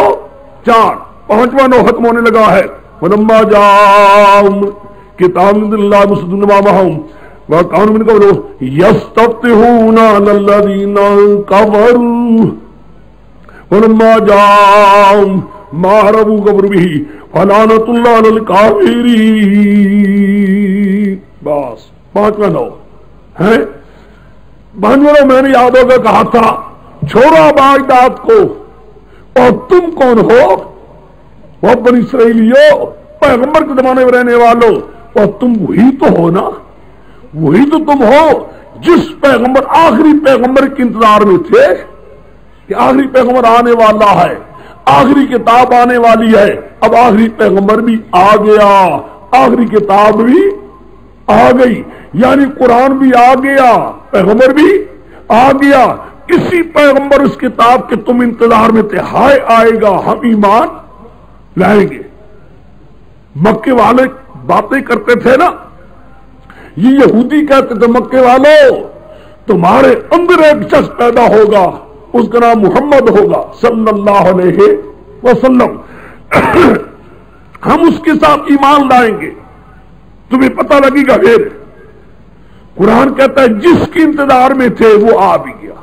4، 5واں نو ختم ہونے لگا ہے۔ وَلَمَّا جَاءَهُمْ كِتَابٌ مِّنَ اللَّهِ مُصَدِّقٌ لِّمَا مَعَهُمْ وَكَانُوا مِن قَبْلُ يَسْتَفْتِحُونَ عَلَى الَّذِينَ كَفَرُوا وَلَمَّا جَاءَهُمْ مَا عَرَفُوا كَفَرُوا بِهِ وَلَعْنَةُ اللَّهِ عَلَى الْكَافِرِينَ۔ بس 5واں نو ہے۔ بہنوں میں نے یاد ہوگا کہا تھا چھوڑو باغداد کو، اور تم کون ہو؟ وہ بنی اسرائیلیو، پیغمبر کے زمانے میں رہنے والوں، اور تم وہی تو ہو نا، وہی تو تم ہو جس پیغمبر آخری پیغمبر کے انتظار میں تھے کہ آخری پیغمبر آنے والا ہے، آخری کتاب آنے والی ہے۔ اب آخری پیغمبر بھی آ گیا، آخری کتاب بھی آ گئی، یعنی قرآن بھی آ گیا، پیغمبر بھی آ گیا۔ اسی پیغمبر اس کتاب کے تم انتظار میں تھے، ہائے آئے گا ہم ایمان لائیں گے۔ مکے والے باتیں کرتے تھے نا، یہ یہودی کہتے تھے مکے والوں تمہارے اندر ایک شخص پیدا ہوگا، اس کا نام محمد ہوگا صلی اللہ علیہ وسلم، ہم اس کے ساتھ ایمان لائیں گے، تمہیں پتہ لگے گا۔ پھر قرآن کہتا ہے جس کے انتظار میں تھے وہ آ بھی گیا،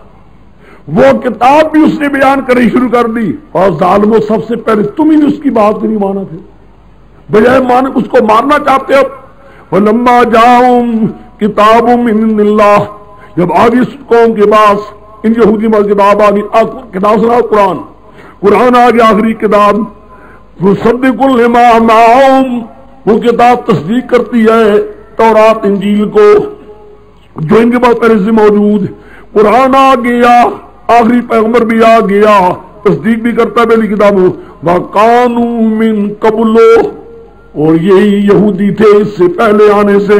وہ کتاب بھی اس نے بیان کرنی شروع کر دی، اور ظالموں سب سے پہلے تم ہی نے اس کی بات نہیں مانا تھے، بجائے اس کو مارنا چاہتے ہو۔ وَلَمَّا جَاءَهُمْ كِتَابٌ مِّنْ عِندِ اللَّهِ، جب آگے اس قوم کے پاس ان یہودی میں کتاب آگی، کتاب سنا قرآن، قرآن آگے آخری کتاب، مُصَدِّقٌ لِّمَا مَعَهُمْ، وہ کتاب تصدیق کرتی ہے تورات انجیل کو جو ان کے پاس پہلے سے موجود۔ قرآن آ گیا، آخری پیغمبر بھی آ گیا، تصدیق بھی کرتا ہے پہلی کتابوں۔ وَكَانُوا مِن قَبْلُ، اور یہی یہودی تھے اس سے پہلے آنے سے،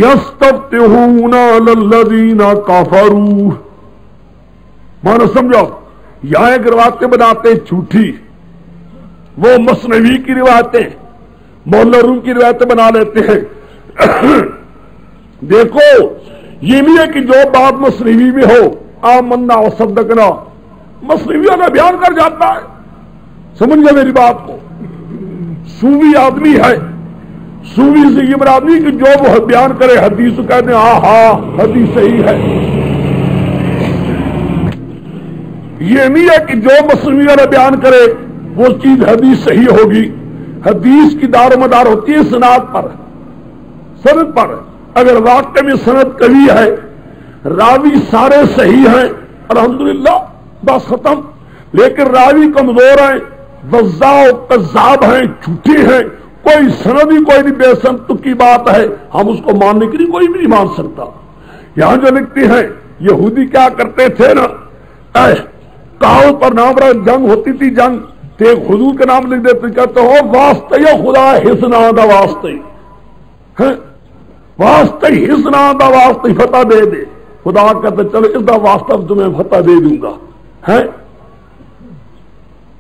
يَسْتَفْتِحُونَ عَلَى الَّذِينَ كَفَرُوا، مانا سمجھو، یہاں ایک روایتیں بناتے جھوٹی، وہ مثنوی کی روایتیں، مولا روم کی روایتیں بنا لیتے ہیں۔ دیکھو یہ نہیں ہے کہ جو بات مثنوی میں ہو آمنا و صدقنا، مثنوی کا بیان کر جاتا ہے، سمجھ گئے میری بات کو؟ صوفی آدمی ہے، صوفی سے یہ مراد نہیں کہ جو وہ بیان کرے حدیث کو کہتے ہیں ہاں ہاں حدیث صحیح ہے، یہ نہیں ہے کہ جو مثنوی والا بیان کرے وہ چیز حدیث صحیح ہوگی۔ حدیث کی دار و مدار ہوتی ہے سند پر، سند پر، اگر واقع میں سند قوی ہے، راوی سارے صحیح ہیں الحمدللہ بس ختم، لیکن راوی کمزور ہیں، وضاع و کذاب ہیں، جھوٹے ہیں، کوئی سند ہی کوئی نہیں، بے سند کی بات ہے، ہم اس کو ماننے کے لیے کوئی بھی نہیں مان سکتا۔ یہاں جو لکھتے ہیں یہودی کیا کرتے تھے نا، کاؤ پر نام رہا جنگ ہوتی تھی، جنگ تو ایک حضور کا نام لکھ دیتے، کہتے ہو واسطے خدا حسنا دا واسطے، واسطے حسنا دا واسطے فتح دے دے، خدا کہتے چلو اس دا واسطہ تمہیں فتح دے دوں گا، ہے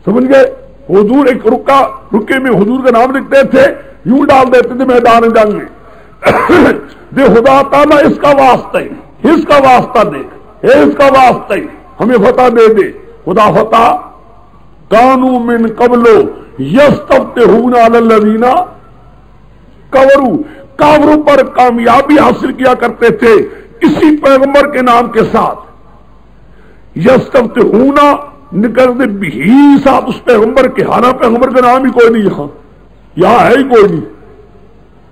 سمجھ گئے؟ حضور ایک رکے میں حضور کا نام لکھتے تھے، یوں ڈال دیتے تھے میدان جنگ میں، دے خدا تعالیٰ اس کا واسطہ اس کا واسطہ دیکھ، اس کا واسطہ ہمیں فتح دے دے، خدا فتح۔ کانوا من قبل یستفتحون علی الذین کفروا، کافروں پر کامیابی حاصل کیا کرتے تھے اسی پیغمبر کے نام کے ساتھ، یستفتحون نکلتے بھی ساتھ اس پیغمبر کے، حالانہ پیغمبر کا نام ہی کوئی نہیں، یہاں ہے ہی کوئی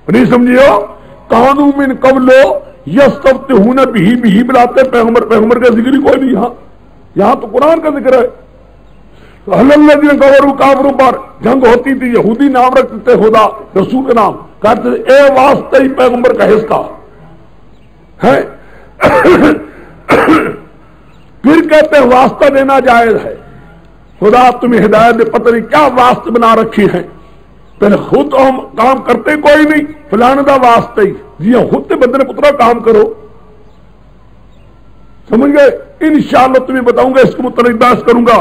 نہیں سمجھے ہو؟ کانوا من قبل یستفتحون بھی بلاتے پیغمبر کا ذکر ہی کوئی نہیں، یہاں تو قرآن کا ذکر ہے۔ الذین کفروا، کافروں پر جنگ ہوتی تھی، یہودی نام رکھتے تھے خدا رسول کا نام، کہتے تھے اے واسطے ہی پیغمبر کا حصہ ہے، پھر کہتے ہیں واسطہ دینا جائز ہے. خدا تمہیں ہدایت دے، پتہ نہیں کیا واسطے بنا رکھی ہیں. پہلے خود تو ہم کام کرتے کوئی نہیں، فلانا دا واسطے ہی جی ہاں خود بدر پترا کام کرو. سمجھ گئے؟ انشاءاللہ تمہیں بتاؤں گا، اس کو متعلق بحث کروں گا.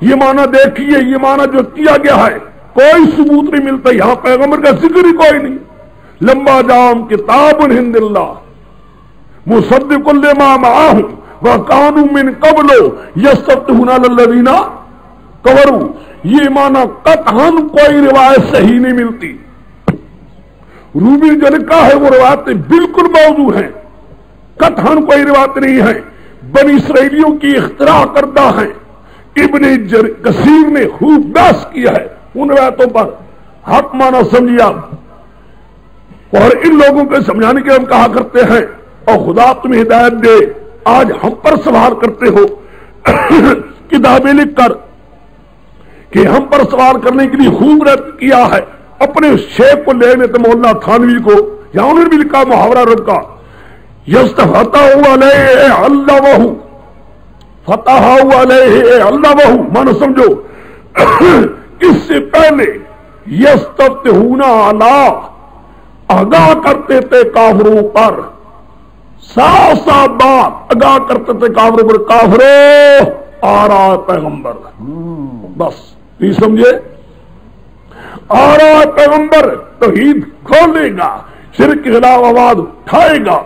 یہ معنی دیکھیے، یہ معنی جو کیا گیا ہے کوئی ثبوت نہیں ملتا، یہاں پیغمبر کا ذکر ہی کوئی نہیں. لمبا جام کتاب ہند اللہ مصدق لما معاہم وکانوا من قبل یستفتحون علی الذین کفروا. یہ معنی قطعاً کوئی روایت صحیح نہیں ملتی. رومی جو لکھا ہے وہ روایتیں بالکل موضوع ہیں، قطعاً کوئی روایت نہیں ہے، بنی اسرائیلیوں کی اختراع کردہ ہیں. ابن کثیر نے خوب بحث کیا ہے ان روایتوں پر. حق مانا سمجھیے آپ، اور ان لوگوں کو سمجھانے کے ہم کہا کرتے ہیں اور خدا تمہیں ہدایت دے. آج ہم پر سوال کرتے ہو کتابیں لکھ کر کہ ہم پر سوال کرنے کے لیے خوب رد کیا ہے. اپنے شیخ کو لینے تو مولانا تھانوی کو، یا انہوں نے بھی لکھا محاورہ رب کا، یستفتح علیہ اللہ وہو فتح علیہ اللہ وہو. مانو سمجھو اس سے پہلے یستفتحون علی آگاہ کرتے تھے کافروں پر، صاف صاف بات آگاہ کرتے تھے کافروں پر. کافروں آ رہا ہے پیغمبر، بس نہیں سمجھے؟ آ رہا ہے پیغمبر، توحید کھولے گا، شرک کے خلاف آواز اٹھائے گا،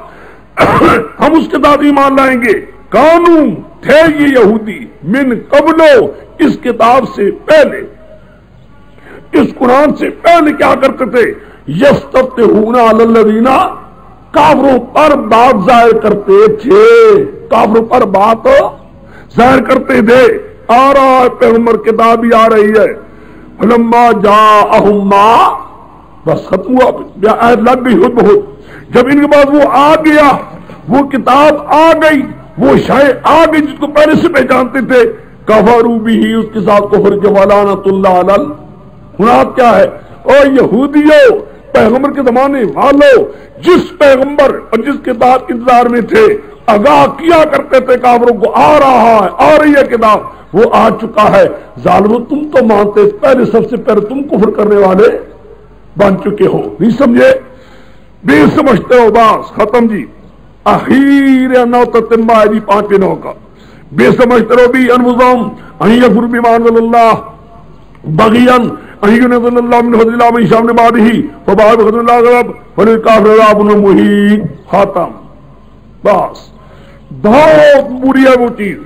ہم اس کے بعد ایمان لائیں گے. قانون تھے یہ یہودی من قبلو، اس کتاب سے پہلے، اس قرآن سے پہلے کیا کرتے تھے؟ یستفتحون علی الذین، کافروں پر بات ظاہر کرتے تھے، کافروں پر بات ظاہر کرتے تھے. آ رہا ہے پیغمبر، کتاب بھی آ رہی ہے. فلما جاءہم ما، بس ختم ہوا، آیت لگ گئی خود بہت. جب ان کے بعد وہ آ گیا، وہ کتاب آ گئی، وہ شے آ گئی جس کو پہلے سے پہچانتے تھے، کفروا بہ، اس کے ساتھ کفر کے ولعنۃ اللہ علی المنافقین. کیا ہے؟ او یہودیو، پیغمبر کے زمانے والو، جس پیغمبر اور جس کتاب کے انتظار میں تھے، آگاہ کیا کرتے تھے کافروں کو، آ رہا ہے، آ رہی ہے کتاب، وہ آ چکا ہے. ظالمو تم تو مانتے، پہلے سب سے پہلے تم کفر کرنے والے بن چکے ہو. نہیں سمجھے؟ بے سمجھتے ہو، بس ختم جی. اخیر نو تتمہ جی 5 کا بے سمجھتے رہو بھی انفسہم ان یکفروا بما انزل اللہ بغیا ان ينزل اللہ من فضل اللہ من شاء من بعدہ فباء بغضب اللہ غضب وللکافرین عذاب مہین. ختم. بس بہت بری ہے وہ چیز.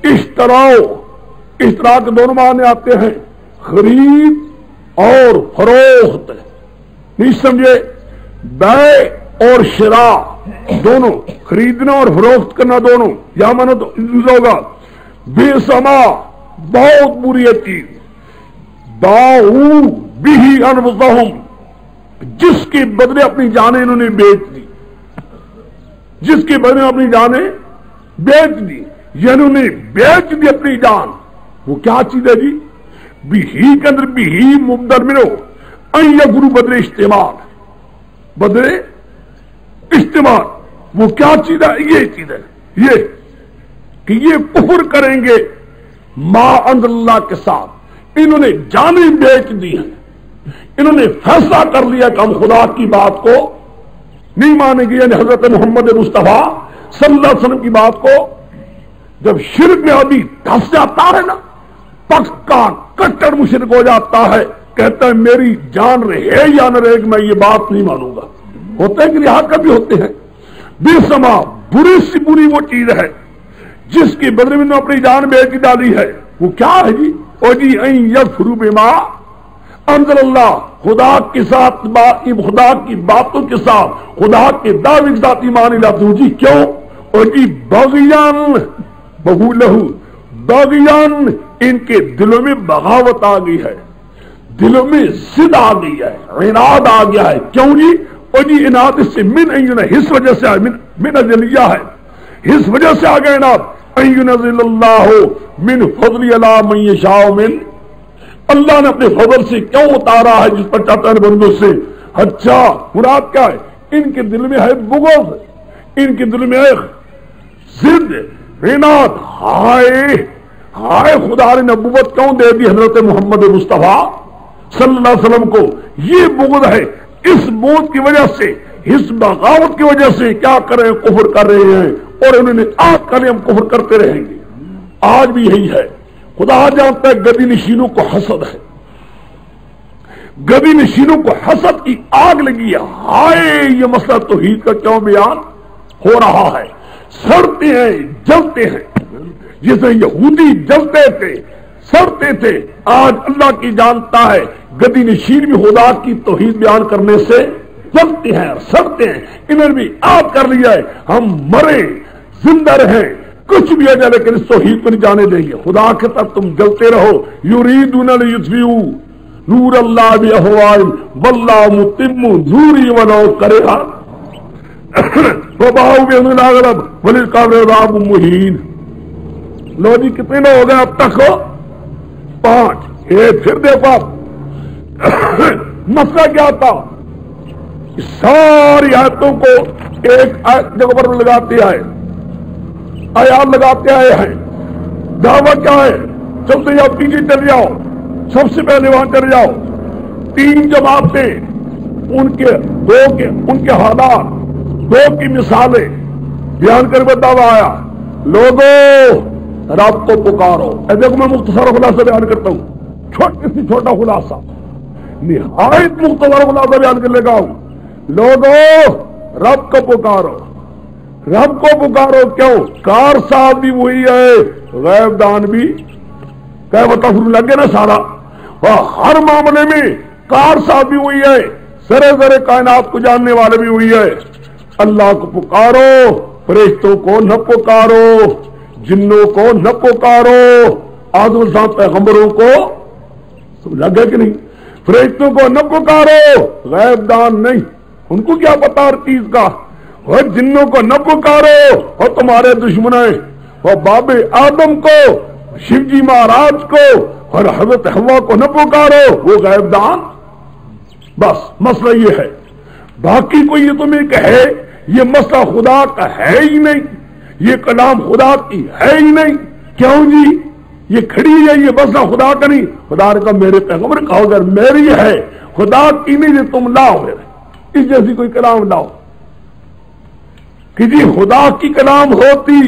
اشتراک کے دونوں معنی آتے ہیں، خرید اور فروخت. نہیں سمجھے؟ بے اور شراء دونوں، خریدنا اور فروخت کرنا دونوں. یا مانا تو ہوگا بے سما، بہت بری ہے چیز. باؤ بھی انفسہم، جس کے بدلے اپنی جانیں انہوں نے بیچ دی، جس کے بدلے اپنی جانیں بیچ دی، یعنی انہوں نے بیچ دی اپنی جان. وہ کیا چیز ہے جی؟ بھی کے اندر بھی مبدل منو ان یکفروا، بدلے استعمال، بدلے استعمال. وہ کیا چیز ہے؟ یہ چیز ہے یہ کہ یہ کفر کریں گے ما انزل اللہ کے ساتھ. انہوں نے جانیں بیچ دی ہیں، انہوں نے فیصلہ کر لیا کہ ہم خدا کی بات کو نہیں مانیں گے، یعنی حضرت محمد مصطفیٰ صلی اللہ علیہ وسلم کی بات کو. جب شرک میں آدمی دھس جاتا ہے نا، پکا کٹر مشرک ہو جاتا ہے، کہتا ہے میری جان رہے یا نہ رہے میں یہ بات نہیں مانوں گا. ہوتے ہیں کہ یہاں کبھی ہوتے ہیں. بے سما، بری سی بری وہ چیز ہے جس کی بدلے میں اپنی جان بیچ ڈالی ہے. وہ کیا ہے جی؟ او جی ان یکفروا بما انزل اللہ، خدا کے ساتھ خدا کی باتوں کے ساتھ خدا کے دعوے کے ساتھ ایمان نہیں لاتے. جی کیوں؟ او جی بغیان بہو لہو، بغیان، ان کے دلوں میں بغاوت آ گئی ہے، دلوں میں ضد آ گئی ہے، عناد آ گیا ہے. کیوں جی؟ اور جی عناد اس سے من اس وجہ سے من اجلیہ ہے، اس وجہ سے آ گیا عناد. ان ينزل اللہ من فضل علی من یشاء من، اللہ نے اپنے فضل سے کیوں اتارا ہے جس پر چاہتا ہے بندوں سے. اچھا مراد کیا ہے؟ ان کے دل میں ہے بغض، ان کے دل میں ہے ضد، رینات ہائے ہائے خدا نے نبوت کیوں دے دی حضرت محمد مصطفیٰ صلی اللہ علیہ وسلم کو؟ یہ بغض ہے، اس بغض کی وجہ سے، اس بغاوت کی وجہ سے کیا کر رہے ہیں؟ کفر کر رہے ہیں، اور انہوں نے آج کل ہم کفر کرتے رہیں گے، آج بھی یہی ہے۔ خدا جانتا ہے گدی نشینوں کو حسد ہے، گدی نشینوں کو حسد کی آگ لگی ہے۔ ہائے یہ مسئلہ توحید کا کیوں بیان ہو رہا ہے؟ سڑتے ہیں، جلتے ہیں، جسے یہودی جلتے تھے، سڑتے تھے، آج اللہ کی جانتا ہے گدی نشین بھی خدا کی توحید بیان کرنے سے جلتے ہیں اور سڑتے ہیں۔ انہوں نے بھی آپ کر لیا ہے، ہم مرے زندہ رہیں کچھ بھی ہو جائے لیکن اس توحید کو نہیں جانے دیں گے۔ خدا کے تب تم جلتے رہو۔ یریدون لیطفئوا نور اللہ بافواہہم واللہ متم نورہ ولو کرہ وباءوا بغضب اغلب وللکافرین عذاب مہین۔ لو جی کتنے لوگ ہو گئے اب تک؟ 5۔ یہ پھر دیکھو مسئلہ کیا تھا؟ ساری آیتوں کو ایک جگہ پر لگاتے آئے، آیات لگاتے آئے ہیں۔ دعویٰ کیا ہے؟ چلتے جاؤ، پیچھے چل جاؤ، سب سے پہلے وہاں چل جاؤ۔ 3 جماعتیں، ان کے حالات، 2 کی مثالیں بیان کر کے دعویٰ آیا، لوگوں رب کو پکارو۔ دیکھو میں مختصر خلاصہ بیان کرتا ہوں، چھوٹا خلاصہ، نہایت مختصر خلاصہ بیان کر لے گا ہوں۔ لوگوں رب کو پکارو، رب کو پکارو۔ کیوں؟ کار صاحب بھی وہی ہے، غیب دان بھی کہ تفر لگے نا سارا، ہر معاملے میں کار صاحب بھی وہی ہے، سرے سرے کائنات کو جاننے والے بھی وہی ہے۔ اللہ کو پکارو، فرشتوں کو نہ پکارو، جنوں کو نہ پکارو، آدم صاحب پیغمبروں کو لگے کہ نہیں؟ فرشتوں کو نہ پکارو، غیب دان نہیں، ان کو کیا پتا ہر چیز کا۔ اور جنوں کو نہ پکارو، اور تمہارے دشمن ہیں، اور باب آدم کو، شیو جی مہاراج کو، اور حضرت حوا کو نہ پکارو، وہ غیب دان۔ بس مسئلہ یہ ہے، باقی کوئی یہ تمہیں کہے یہ مسئلہ خدا کا ہے ہی نہیں، یہ کلام خدا کی ہے ہی نہیں، کیوں جی یہ کھڑی ہے، یہ مسئلہ خدا کا نہیں۔ خدا نے کہا میرے پیغمبر کہو اگر میری ہے، خدا کی نہیں، یہ تم لاؤ اس جیسی کوئی کلام لاؤ کہ جی خدا کی کلام ہوتی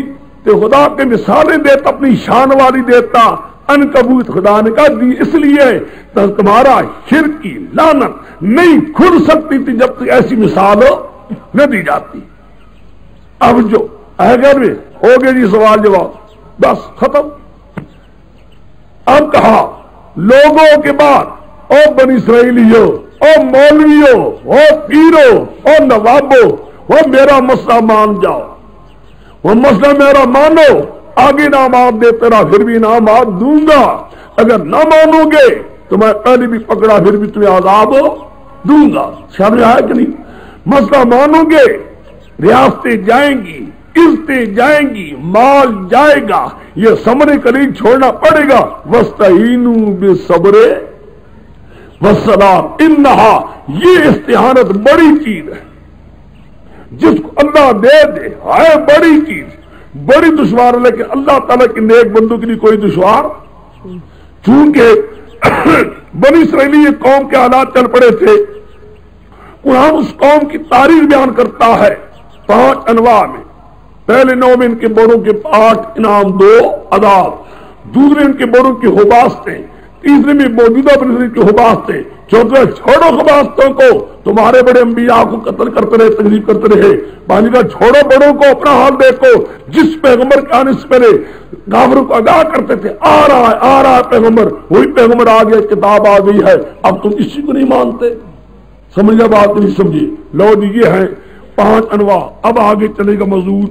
تو خدا کے مثالیں دیتا، اپنی شان والی دیتا۔ عنکبوت خدا نے کہا دی اس لیے تو تمہارا شرک کی لعنت نہیں کھل سکتی تھی جب تک ایسی مثال نہ دی جاتی۔ اب جو اگر ہو گئے جی سوال جواب، بس ختم۔ اب کہا لوگوں کے بعد او بنی اسرائیلیوں، او مولویوں، او پیروں، او نوابوں، وہ میرا مسئلہ مان جاؤ، وہ مسئلہ میرا مانو، آگے انعامات دیتے رہا، پھر بھی انعامات دوں گا۔ اگر نہ مانو گے تو میں پہلے بھی پکڑا، پھر بھی تمہیں عذاب دوں گا۔ سمجھ آیا کہ نہیں؟ مسئلہ مانو گے، ریاستیں جائیں گی، عزتیں جائیں گی، مال جائے گا، یہ صبر قلیل چھوڑنا پڑے گا۔ وَاسْتَعِینُوا بِالصَّبْرِ وَالصَّلَاةِ، انہا یہ استعانت بڑی چیز ہے، جس کو اللہ دے دے ہے بڑی چیز، بڑی دشوار ہے، لیکن اللہ تعالیٰ کے نیک بندوں کے لیے کوئی دشوار۔ چونکہ بنی اسرائیلی یہ قوم کے حالات چل پڑے تھے، قرآن اس قوم کی تاریخ بیان کرتا ہے 5 انواع میں۔ پہلے 9 میں ان کے بڑوں کے 8 انعام، 2 عذاب، دوسرے ان کے بڑوں کی خباستیں، تیسرے میں موجودہ بنی اسرائیل کی خباستیں، چوتھے چھوڑو خباستوں کو، تمہارے بڑے انبیاء کو قتل کرتے رہے، تکذیب کرتے رہے۔ پانچ کا چھوڑو بڑوں کو، اپنا حال دیکھو، جس پیغمبر کے آنے سے پہلے کافروں کو آگاہ کرتے تھے آ رہا ہے پیغمبر، وہی پیغمبر آ گیا، کتاب آ گئی ہے، اب تم اسی کو نہیں مانتے۔ سمجھا بات نہیں سمجھے؟ لو جی یہ ہے 5 انواع۔ اب آگے چلے گا موضوع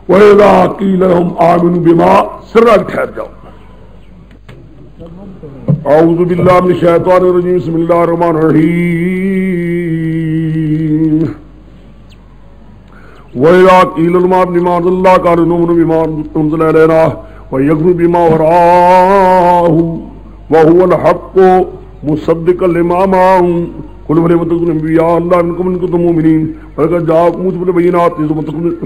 وَإِذَا قِيلَ لَهُمْ آمِنُوا بِمَا، سرا ٹھہر جاؤ۔ اعوذ باللہ من الشیطان الرجیم، بسم اللہ الرحمن الرحیم۔ وَإِذَا قِيلَ لَهُمْ آمِنُوا بِمَا أَنزَلَ اللَّهُ قَالُوا نُؤْمِنُ بِمَا أُنزِلَ إِلَيْنَا وَيَكْفُرُونَ بِمَا وَرَاءَهُ وَهُوَ الْحَقُّ مُصَدِّقًا لِمَا مَعَهُمْ قل ولم تكن انبياء الله منكم ان كنتم مؤمنين ولقد جاءكم موسى بالبينات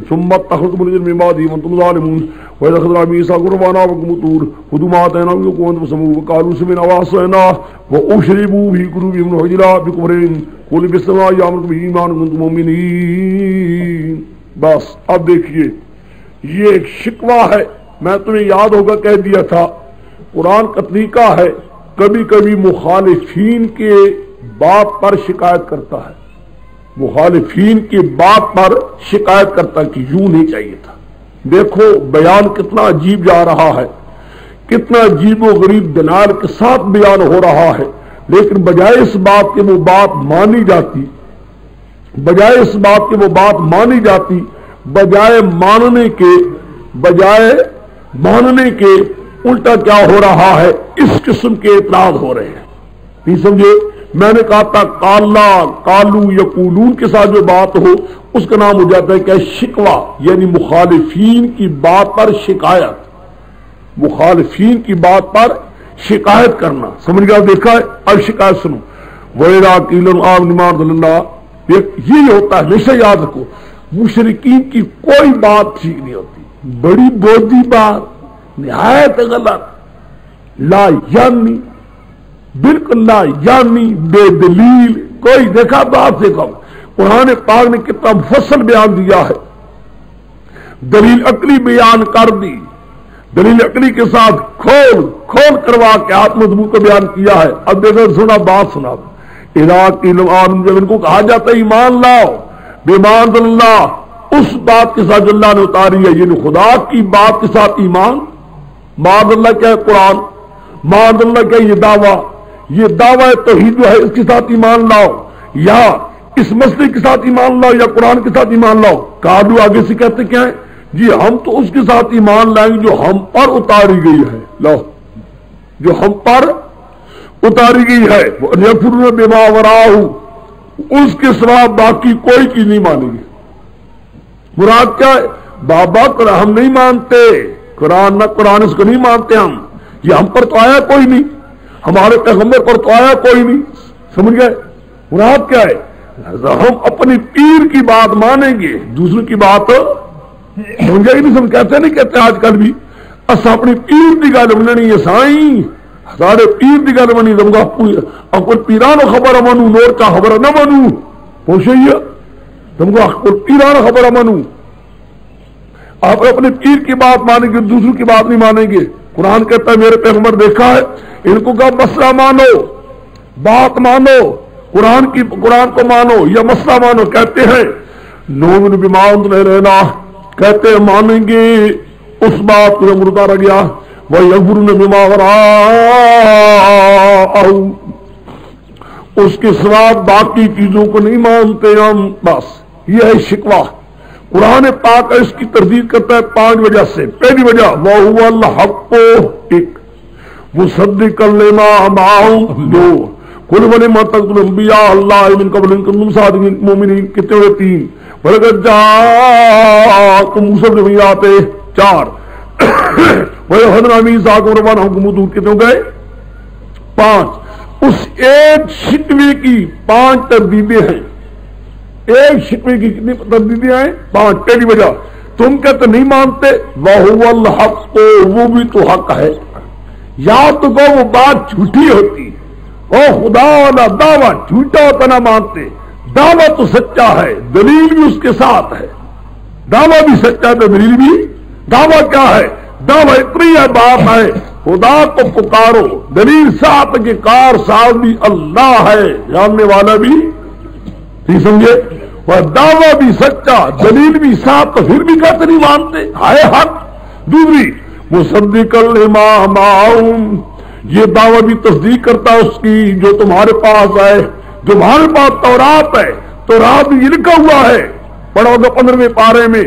ثم اتخذتم العجل من بعده وانتم ظالمون واذا اخذنا ميثاقكم ورفعنا فوقكم الطور خذوا ما اتيناكم بقوة فاسمعوا وقالوا سمعنا وعصينا واشربوا في قلوبهم العجل بكفرهم قل بالسماء يامركم به ایمان ان كنتم مؤمنين. بس اب دیکھیے یہ ایک شکوہ ہے، میں تمہیں یاد ہوگا کہہ دیا تھا قرآن کا طریقہ ہے کبھی کبھی مخالفین کے بات پر شکایت کرتا ہے، مخالفین کی بات پر شکایت کرتا کہ یوں نہیں چاہیے تھا. دیکھو بیان کتنا عجیب جا رہا ہے، کتنا عجیب و غریب دلائل کے ساتھ بیان ہو رہا ہے، لیکن بجائے اس بات کے وہ بات مانی جاتی، بجائے اس بات کے وہ بات مانی جاتی، بجائے ماننے کے الٹا کیا ہو رہا ہے، اس قسم کے اعتراض ہو رہے ہیں. نہیں سمجھے؟ میں نے کہا تھا کالا کالو یقولون کے ساتھ جو بات ہو اس کا نام ہو جاتا ہے کہ شکوہ، یعنی مخالفین کی بات پر شکایت، مخالفین کی بات پر شکایت کرنا. سمجھ گیا؟ دیکھا ہے؟ اب شکایت سنو. وَإِذَا قِيلَ آمِنُوا بِمَا أَنزَلَ اللَّهُ، یہی ہوتا ہے، ہمیشہ یاد رکھو مشرکین کی کوئی بات ٹھیک نہیں ہوتی، بڑی بودی بات، نہایت غلط، لا یعنی، بالکل لا یعنی، بے دلیل، کوئی دیکھا بات سے کم. قرآن پاک نے کتنا مفصل بیان دیا ہے، دلیل عقلی بیان کر دی، دلیل عقلی کے ساتھ کھول کروا کے آت مضمون کو بیان کیا ہے. اب دیکھو سنا بات سنا. جب ان کو کہا جاتا ہے ایمان لاؤ بما انزل اللہ، اس بات کے ساتھ جو اللہ نے اتاری ہے، یعنی خدا کی بات کے ساتھ ایمان. معاذ اللہ کیا ہے قرآن، معاذ اللہ کیا یہ دعویٰ، یہ دعویٰ توحید جو ہے اس کے ساتھ ایمان لاؤ، یا اس مسئلے کے ساتھ ایمان لاؤ، یا قرآن کے ساتھ ایمان لاؤ. کادو آگے سے کہتے کیا ہے؟ جی ہم تو اس کے ساتھ ایمان لائیں گے جو ہم پر اتاری گئی ہے، لو جو ہم پر اتاری گئی ہے. یکفرون بما وراءہ، اس کے سوا باقی کوئی چیز نہیں مانیں گے. مراد کیا ہے؟ بابا ہم نہیں مانتے قرآن، نہ قرآن اس کو نہیں مانتے ہم، یہ ہم پر تو آیا کوئی نہیں، ہمارے پیغمبر پر تو آیا کوئی نہیں. سمجھ گئے؟ مراد کیا ہے؟ ہم اپنی پیر کی بات مانیں گے، دوسروں کی بات سمجھے ہی نہیں. کہتے نہیں کہتے آج کل بھی اصا اپنی پیر کی گل مننی ہے سائیں، سارے پیر کی گل منی تم کو کوئی پیرانو خبر منو، نور کا خبر نہ منو، پوچھئیے تم کو کوئی پیرانو خبر منو. آپ اپنے پیر کی بات مانیں گے، دوسروں کی بات نہیں مانیں گے. قرآن کہتا ہے میرے پیغمبر دیکھا ہے، ان کو کہا مسئلہ مانو، بات مانو، قرآن کو مانو یا مسئلہ مانو. کہتے ہیں نؤمن بما انزل الینا، کہتے ہیں مانیں گے اس بات کو جو مردہ رہ گیا. وَيَكْفُرُونَ بِمَا وَرَاءَهُ، اس کے سوا باقی چیزوں کو نہیں مانتے ہم. بس یہ ہے شکوہ. قرآن پاک اس کی تردید کرتا ہے 5 وجہ سے. پہلی وجہ وَهُوَ الْحَقُّ، ایک مُصَدِّقًا لِمَا مَعَهُمْ، 2 قُلْ وَلِمَ تَقْتُلُونَ أَنْبِيَاءَ اللَّهِ مِنْ قَبْلِ أَنْ كُنتُمْ صَادِقِينَ مُؤْمِنِينَ، کتنے ہوئے؟ 3 وَلَقَدْ جَاءَكُمْ مُوسَىٰ بِالْبَيِّنَاتِ، 4 وَأَخَذْنَا مِيثَاقَكُمْ وَرَفَعْنَا فَوْقَكُمُ الطُّورَ، کتنے ہو گئے؟ 5. اس ایک شکوے کی 5 تردیدیں ہیں. ایک شکوے کی کتنی تردیدیں ہیں؟ 5. پہلی وجہ تم کہتے نہیں مانتے، وَهُوَ الْحَقُّ، وہ بھی تو حق ہے. یا تو کہ وہ بات جھوٹی ہوتی، او خدا والا دعویٰ جھوٹا ہوتا نہ مانتے، دعویٰ تو سچا ہے، دلیل بھی اس کے ساتھ ہے، دعویٰ بھی سچا ہے دلیل بھی. دعویٰ کیا ہے؟ دعویٰ اتنی ہے بات ہے خدا کو پکارو، دلیل ساتھ کہ کار صاحب بھی اللہ ہے، جاننے والا بھی، نہیں سمجھے؟ وہ دعویٰ بھی سچا، دلیل بھی ساتھ، تو پھر بھی کہتے نہیں مانتے، ہے حق. دوسری مصدقا لما معہم، یہ دعویٰ بھی تصدیق کرتا ہے اس کی جو تمہارے پاس ہے. جو تمہارے پاس تورات ہے، تورات میں یہ لکھا ہوا ہے، پڑھو تو 15ویں پارے میں